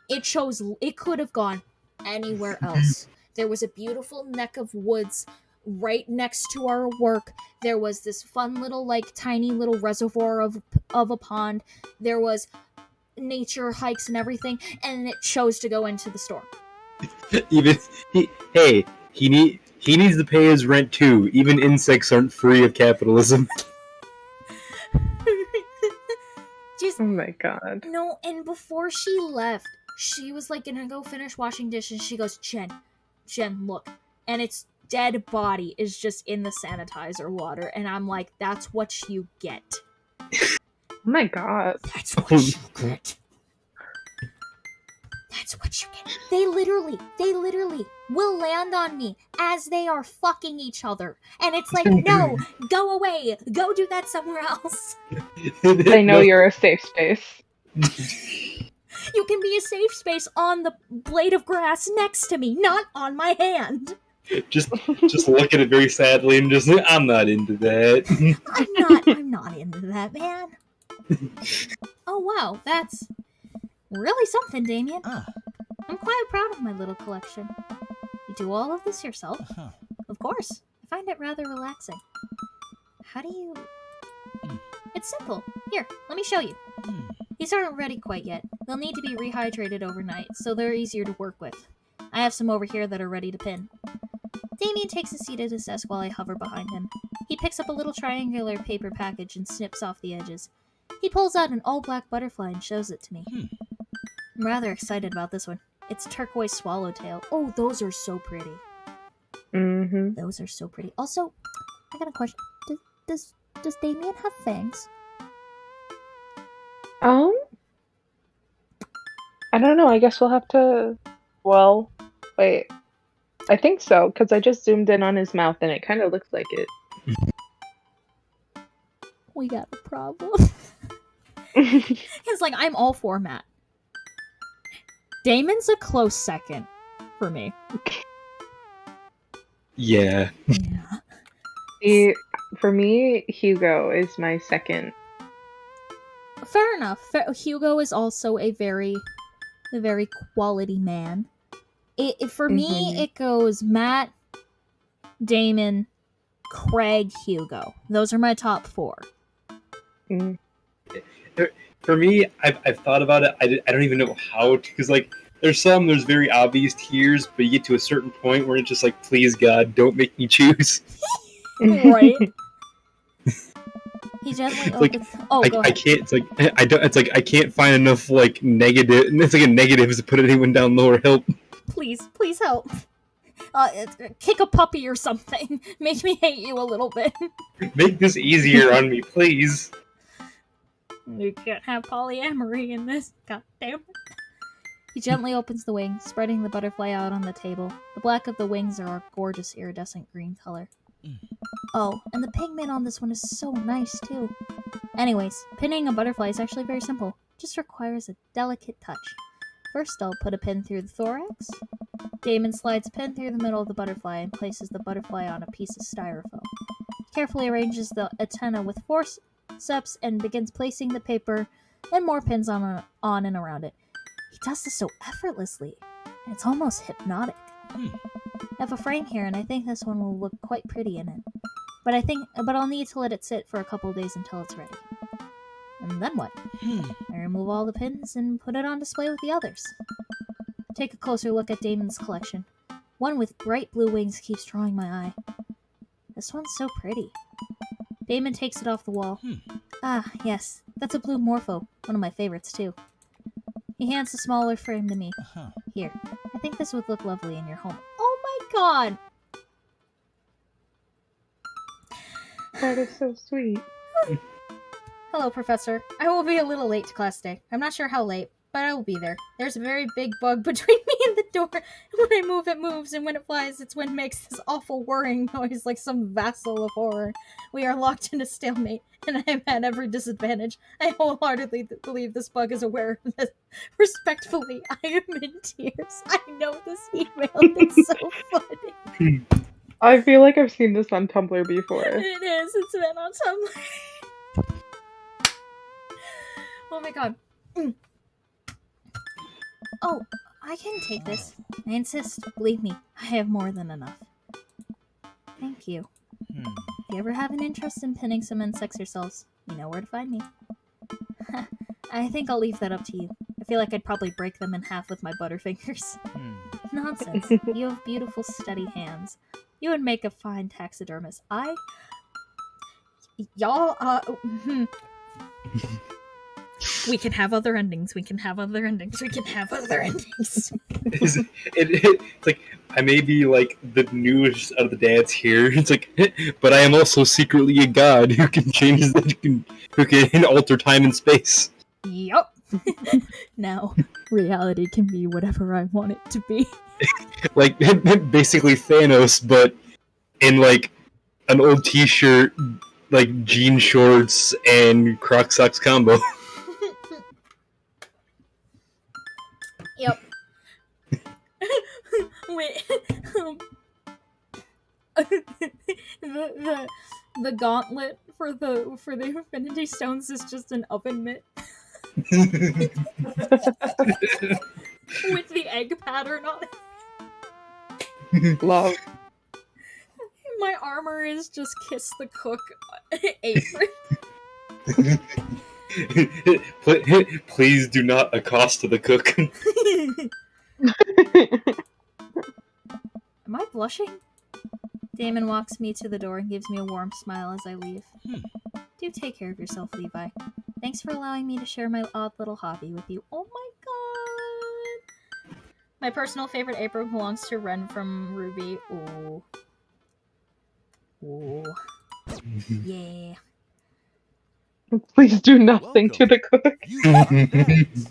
it could have gone anywhere else. There was a beautiful neck of woods right next to our work. There was this fun little tiny little reservoir of a pond. There was nature hikes and everything, and it chose to go into the store. He needs to pay his rent too. Even insects aren't free of capitalism. Just, oh my god. No, and before she left, she was gonna go finish washing dishes. She goes, Jen, look. And its dead body is just in the sanitizer water. And I'm like, that's what you get. Oh my god. That's what you get. That's what you get. They literally will land on me as they are fucking each other. And it's like, no, go away. Go do that somewhere else. They know you're a safe space. You can be a safe space on the blade of grass next to me, not on my hand. Just look at it very sadly and just, I'm not into that. I'm not into that, man. Oh wow, that's really something, Damien. I'm quite proud of my little collection. You do all of this yourself? Uh-huh. Of course. I find it rather relaxing. How do you... It's simple. Here, let me show you. These aren't ready quite yet. They'll need to be rehydrated overnight, so they're easier to work with. I have some over here that are ready to pin. Damien takes a seat at his desk while I hover behind him. He picks up a little triangular paper package and snips off the edges. He pulls out an all-black butterfly and shows it to me. I'm rather excited about this one. It's turquoise swallowtail. Oh, those are so pretty. Mm-hmm. Those are so pretty. Also, I got a question. Does Damien have fangs? I don't know. I guess we'll have to. Well, wait. I think so, because I just zoomed in on his mouth and it kind of looks like it. We got a problem. It's like, I'm all for Matt. Damon's a close second for me. Yeah. Yeah. For me, Hugo is my second. Fair enough. Hugo is also a very quality man. For me, it goes Matt, Damon, Craig, Hugo. Those are my top 4. Mm. For me, I've thought about it. I don't even know how to, because like there's very obvious tiers, but you get to a certain point where it's just like, please God, don't make me choose. Right. He gently Like, opens. Oh, go I ahead. can't. It's like I don't. It's like I can't find enough like negative. It's like a negatives to put anyone down lower. Help. Please help. Kick a puppy or something. Make me hate you a little bit. Make this easier on me, please. You can't have polyamory in this. God damn it. He gently opens the wing, spreading the butterfly out on the table. The black of the wings are a gorgeous iridescent green color. Oh, and the pigment on this one is so nice too. Anyways, pinning a butterfly is actually very simple. Just requires a delicate touch. First, I'll put a pin through the thorax. Damon slides a pin through the middle of the butterfly and places the butterfly on a piece of styrofoam. He carefully arranges the antenna with forceps and begins placing the paper and more pins on and around it. He does this so effortlessly. It's almost hypnotic. I have a frame here, and I think this one will look quite pretty in it. But I'll need to let it sit for a couple days until it's ready. And then what? I remove all the pins and put it on display with the others. Take a closer look at Damon's collection. One with bright blue wings keeps drawing my eye. This one's so pretty. Damon takes it off the wall. Ah, yes, that's a blue morpho, one of my favorites too. He hands the smaller frame to me. Here, I think this would look lovely in your home. Oh my god! That is so sweet. Hello, Professor. I will be a little late to class today. I'm not sure how late, but I will be there. There's a very big bug between me and the door. When I move, it moves, and when it flies, its wind makes this awful whirring noise like some vassal of horror. We are locked in a stalemate, and I am at every disadvantage. I wholeheartedly believe this bug is aware of this. Respectfully, I am in tears. I know this email. It's so funny. I feel like I've seen this on Tumblr before. It is. It's been on Tumblr. Oh my god. Oh, I can take this. I insist. Believe me, I have more than enough. Thank you. If you ever have an interest in pinning some insects yourselves, you know where to find me. I think I'll leave that up to you. I feel like I'd probably break them in half with my butterfingers. Nonsense. You have beautiful, steady hands. You would make a fine taxidermist. We can have other endings. We can have other endings. We can have other endings. It's like I may be like the newest of the dads here. It's like, but I am also secretly a god who can change who can alter time and space. Yup. Now, reality can be whatever I want it to be. Like basically Thanos, but in like an old T-shirt, like jean shorts and Croc socks combo. Yep. Wait. The gauntlet for the Infinity Stones is just an oven mitt. with the egg pattern on it. Love. My armor is just kiss the cook apron. Please do not accost the cook. Am I blushing? Damon walks me to the door and gives me a warm smile as I leave. Do take care of yourself, Levi. Thanks for allowing me to share my odd little hobby with you. Oh my god! My personal favorite apron belongs to Ren from Ruby. Ooh. Ooh. Yeah. Please do nothing to the cook. You are next.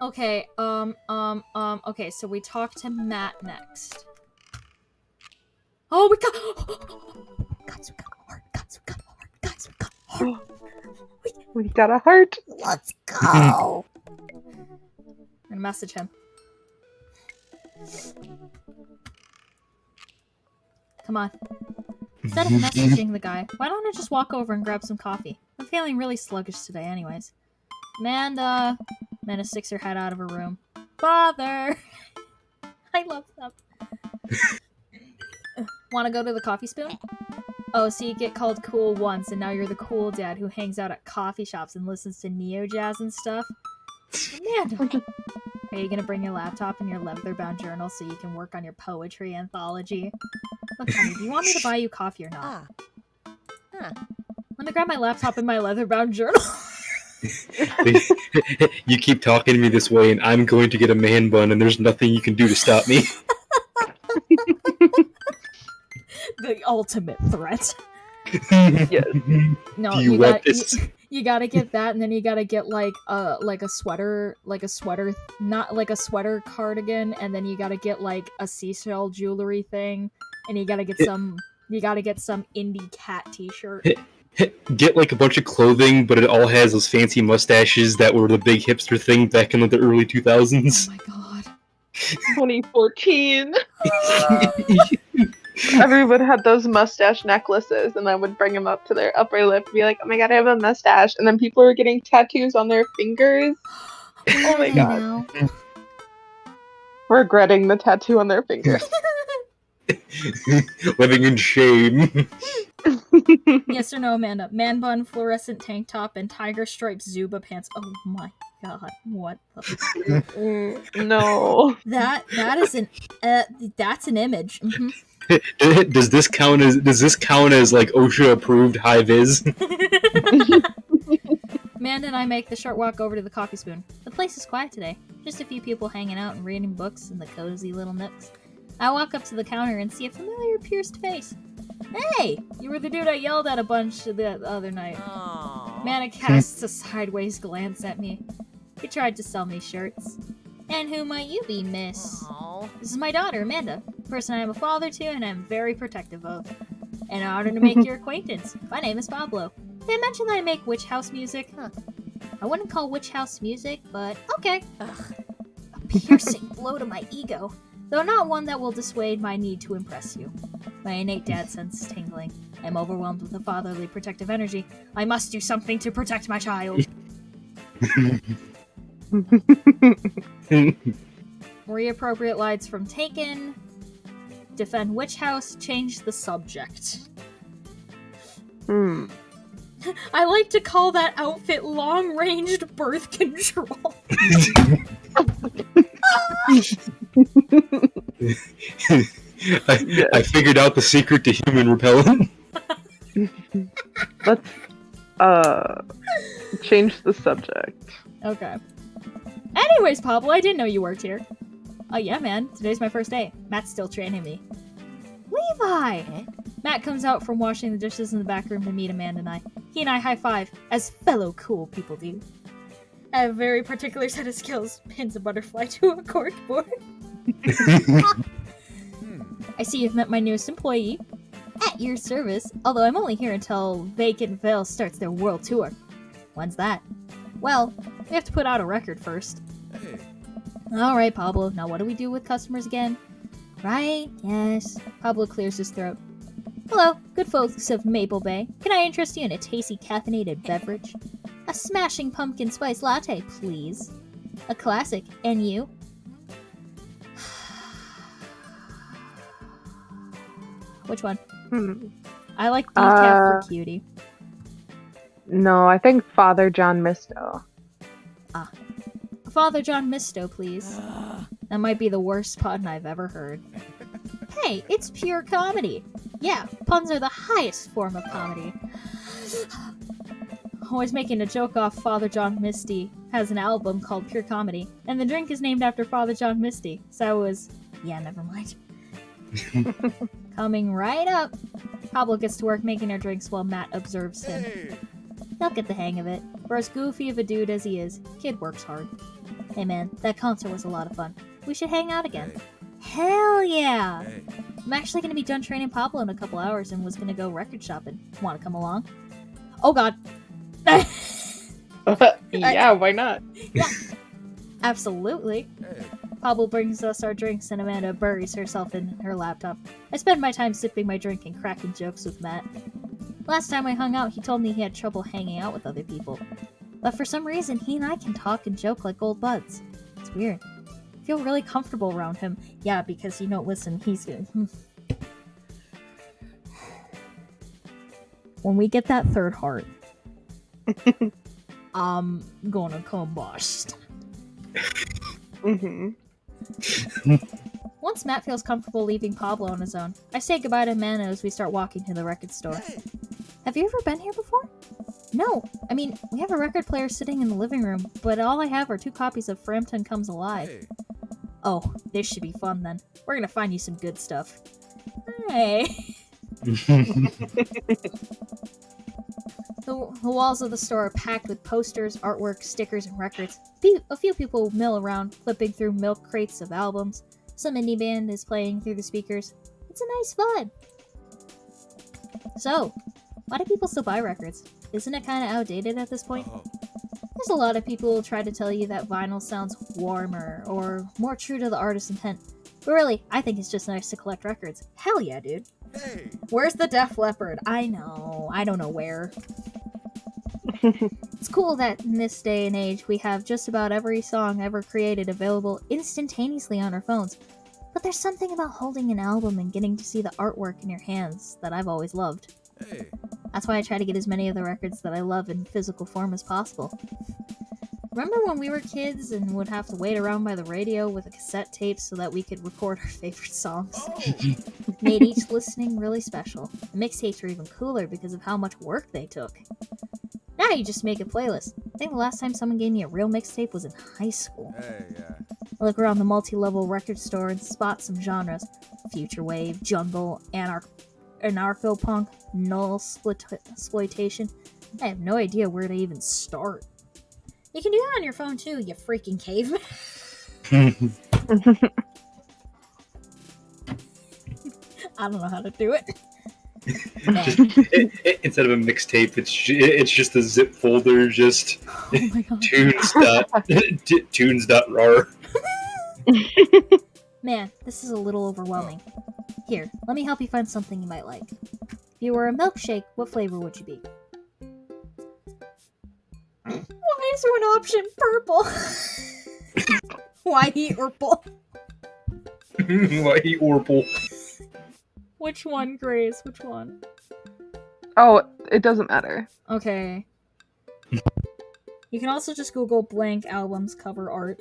Okay, okay, so we talk to Matt next. Oh, we got... Guys, we got a heart. Guys, we got a heart. Guys, we got a heart. We got a heart. Let's go. I'm gonna message him. Come on. Instead of messaging the guy, why don't I just walk over and grab some coffee? I'm feeling really sluggish today anyways. Amanda sticks her head out of her room. Father! I love them. Wanna go to the coffee spoon? Oh, so you get called cool once, and now you're the cool dad who hangs out at coffee shops and listens to neo-jazz and stuff? Amanda! Are you gonna bring your laptop and your leather-bound journal so you can work on your poetry anthology? Look, honey, do you want me to buy you coffee or not? Let me grab my laptop and my leather-bound journal. You keep talking to me this way, and I'm going to get a man bun, and there's nothing you can do to stop me. The ultimate threat. Yes. No, Do you want this? You gotta get that, and then you gotta get like a sweater, not like a sweater cardigan, and then you gotta get like a seashell jewelry thing, and you gotta get some indie cat t-shirt. Get like a bunch of clothing, but it all has those fancy mustaches that were the big hipster thing back in like, the early 2000s. Oh my god. 2014. Everyone had those mustache necklaces, and I would bring them up to their upper lip and be like, oh my god, I have a mustache. And then people were getting tattoos on their fingers. Oh my god. Now. Regretting the tattoo on their finger. Living in shame. Yes or no, Amanda? Man bun, fluorescent tank top, and tiger striped Zuba pants. Oh my god, what the... No. That is an that's an image. Mm-hmm. Does this count as like OSHA approved high vis? Amanda and I make the short walk over to the coffee spoon. The place is quiet today. Just a few people hanging out and reading books in the cozy little nooks. I walk up to the counter and see a familiar pierced face. Hey! You were the dude I yelled at a bunch the other night. Amanda casts a sideways glance at me. He tried to sell me shirts. And who might you be, miss? This is my daughter, Amanda. A person I am a father to and I'm very protective of. In order to make your acquaintance, my name is Pablo. Did I mention that I make witch house music? I wouldn't call witch house music, but okay. A piercing blow to my ego, though not one that will dissuade my need to impress you. My innate dad sense is tingling. I am overwhelmed with a fatherly protective energy. I must do something to protect my child. Reappropriate lines from Taken. Defend witch house. Change the subject. I like to call that outfit long-ranged birth control. I figured out the secret to human repellent. Let's change the subject. Okay. Anyways, Pablo, I didn't know you worked here. Oh yeah, man. Today's my first day. Matt's still training me. Levi! Matt comes out from washing the dishes in the back room to meet Amanda and I. He and I high-five, as fellow cool people do. I have a very particular set of skills. Pins a butterfly to a corkboard. I see you've met my newest employee. At your service, although I'm only here until Vacant Veil starts their world tour. When's that? Well, we have to put out a record first. Hey. Alright, Pablo, now what do we do with customers again? Right, yes. Pablo clears his throat. Hello, good folks of Maple Bay. Can I interest you in a tasty caffeinated beverage? A smashing pumpkin spice latte, please. A classic. And you? Which one? Hmm. I like decaf for cutie. No, I think Father John Misto. Father John Misto, please. That might be the worst pun I've ever heard. Hey, it's pure comedy. Yeah, puns are the highest form of comedy. Always making a joke off Father John Misty has an album called Pure Comedy, and the drink is named after Father John Misty. So I was, yeah, never mind. Coming right up. Pablo gets to work making our drinks while Matt observes him. Hey. He'll get the hang of it. For as goofy of a dude as he is, kid works hard. Hey man, that concert was a lot of fun. We should hang out again. Hell yeah! Hey. I'm actually going to be done training Pablo in a couple hours and was going to go record shopping. Want to come along? Oh god. Yeah, why not? Absolutely. Hey. Pablo brings us our drinks and Amanda buries herself in her laptop. I spend my time sipping my drink and cracking jokes with Matt. Last time I hung out, he told me he had trouble hanging out with other people. But for some reason, he and I can talk and joke like old buds. It's weird. I feel really comfortable around him. Yeah, because you know, listen, he's good. When we get that third heart, I'm gonna combust. Mm-hmm. Once Matt feels comfortable leaving Pablo on his own, I say goodbye to Amanda as we start walking to the record store. Have you ever been here before? No. I mean, we have a record player sitting in the living room, but all I have are 2 copies of Frampton Comes Alive. Hey. Oh, this should be fun then. We're gonna find you some good stuff. Hey. The walls of the store are packed with posters, artwork, stickers, and records. A few people mill around, flipping through milk crates of albums. Some indie band is playing through the speakers. It's a nice vibe. So, why do people still buy records? Isn't it kind of outdated at this point? Oh. There's a lot of people who try to tell you that vinyl sounds warmer or more true to the artist's intent. But really, I think it's just nice to collect records. Hell yeah, dude. Hey. Where's the Def Leppard? I know. I don't know where. It's cool that in this day and age we have just about every song ever created available instantaneously on our phones. But there's something about holding an album and getting to see the artwork in your hands that I've always loved. Hey. That's why I try to get as many of the records that I love in physical form as possible. Remember when we were kids and would have to wait around by the radio with a cassette tape so that we could record our favorite songs? Oh. Made each listening really special. The mixtapes were even cooler because of how much work they took. Now you just make a playlist. I think the last time someone gave me a real mixtape was in high school. Hey. Yeah. I look around the multi-level record store and spot some genres. Future wave, jungle, anarcho-punk, null exploitation. I have no idea where to even start. You can do that on your phone too, you freaking caveman. I don't know how to do it. Instead of a mixtape, it's just a zip folder, just Oh my god. tunes.rar. Man, this is a little overwhelming. Here, let me help you find something you might like. If you were a milkshake, what flavor would you be? Why is there an option purple? Why eat purple? Why eat Orpal? Which one, Grace? Which one? Oh, it doesn't matter. Okay. You can also just Google blank albums cover art.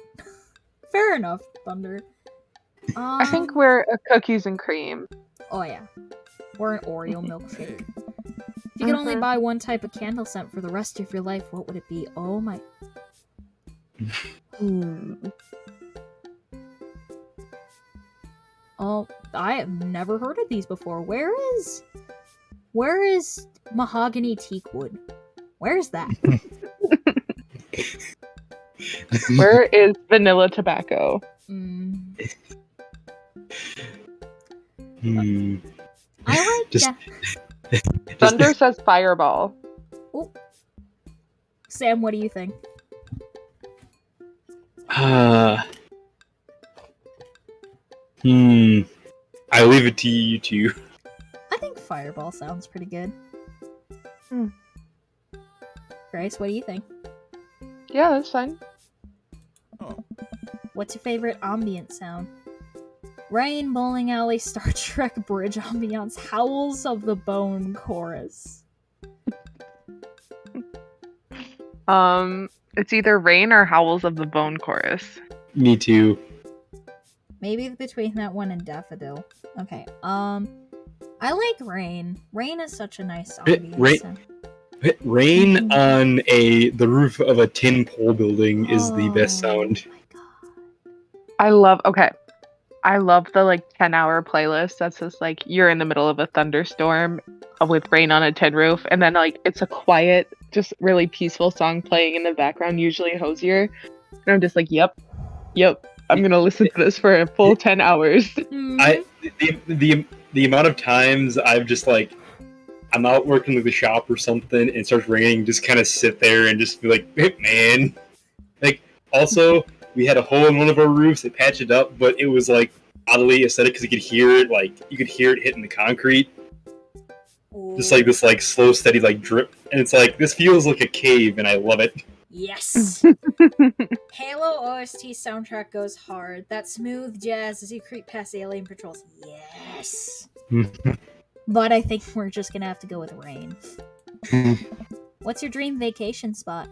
Fair enough, Thunder. I think we're a cookies and cream. Oh yeah. Or an Oreo milkshake. If you could only buy one type of candle scent for the rest of your life, what would it be? Oh my... Oh, I have never heard of these before. Where is mahogany teak wood? Where's that? Where is vanilla tobacco? I like Just- that. Thunder says fireball. Oh. Sam, what do you think? I leave it to you two. I think fireball sounds pretty good. Grace, what do you think? Yeah, that's fine. Oh. What's your favorite ambient sound? Rain, bowling alley, Star Trek bridge ambiance, Howls of the Bone chorus. It's either Rain or Howls of the Bone chorus. Me too. Maybe between that one and Daffodil. Okay, I like Rain. Rain is such a nice ambience. Rain on the roof of a tin pole building is the best sound. Oh my god. I love the like 10-hour playlist that's just like you're in the middle of a thunderstorm with rain on a tin roof, and then like it's a quiet, just really peaceful song playing in the background, usually Hosier. And I'm just like, yep, I'm gonna listen to this for a full 10 hours. The amount of times I've just like I'm out working at the shop or something and it starts raining, just kind of sit there and just be like, hey, man. Like, also, we had a hole in one of our roofs. They patched it up, but it was like oddly aesthetic because you could hear it hitting the concrete. Just like this like slow, steady like drip. And it's like, this feels like a cave and I love it. Yes! Halo OST soundtrack goes hard. That smooth jazz as you creep past alien patrols. Yes! But I think we're just gonna have to go with Rain. What's your dream vacation spot?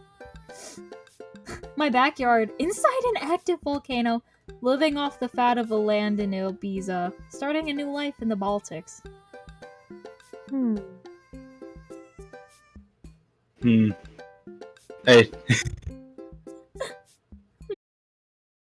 My backyard, inside an active volcano, living off the fat of the land in Ibiza, starting a new life in the Baltics. Hey,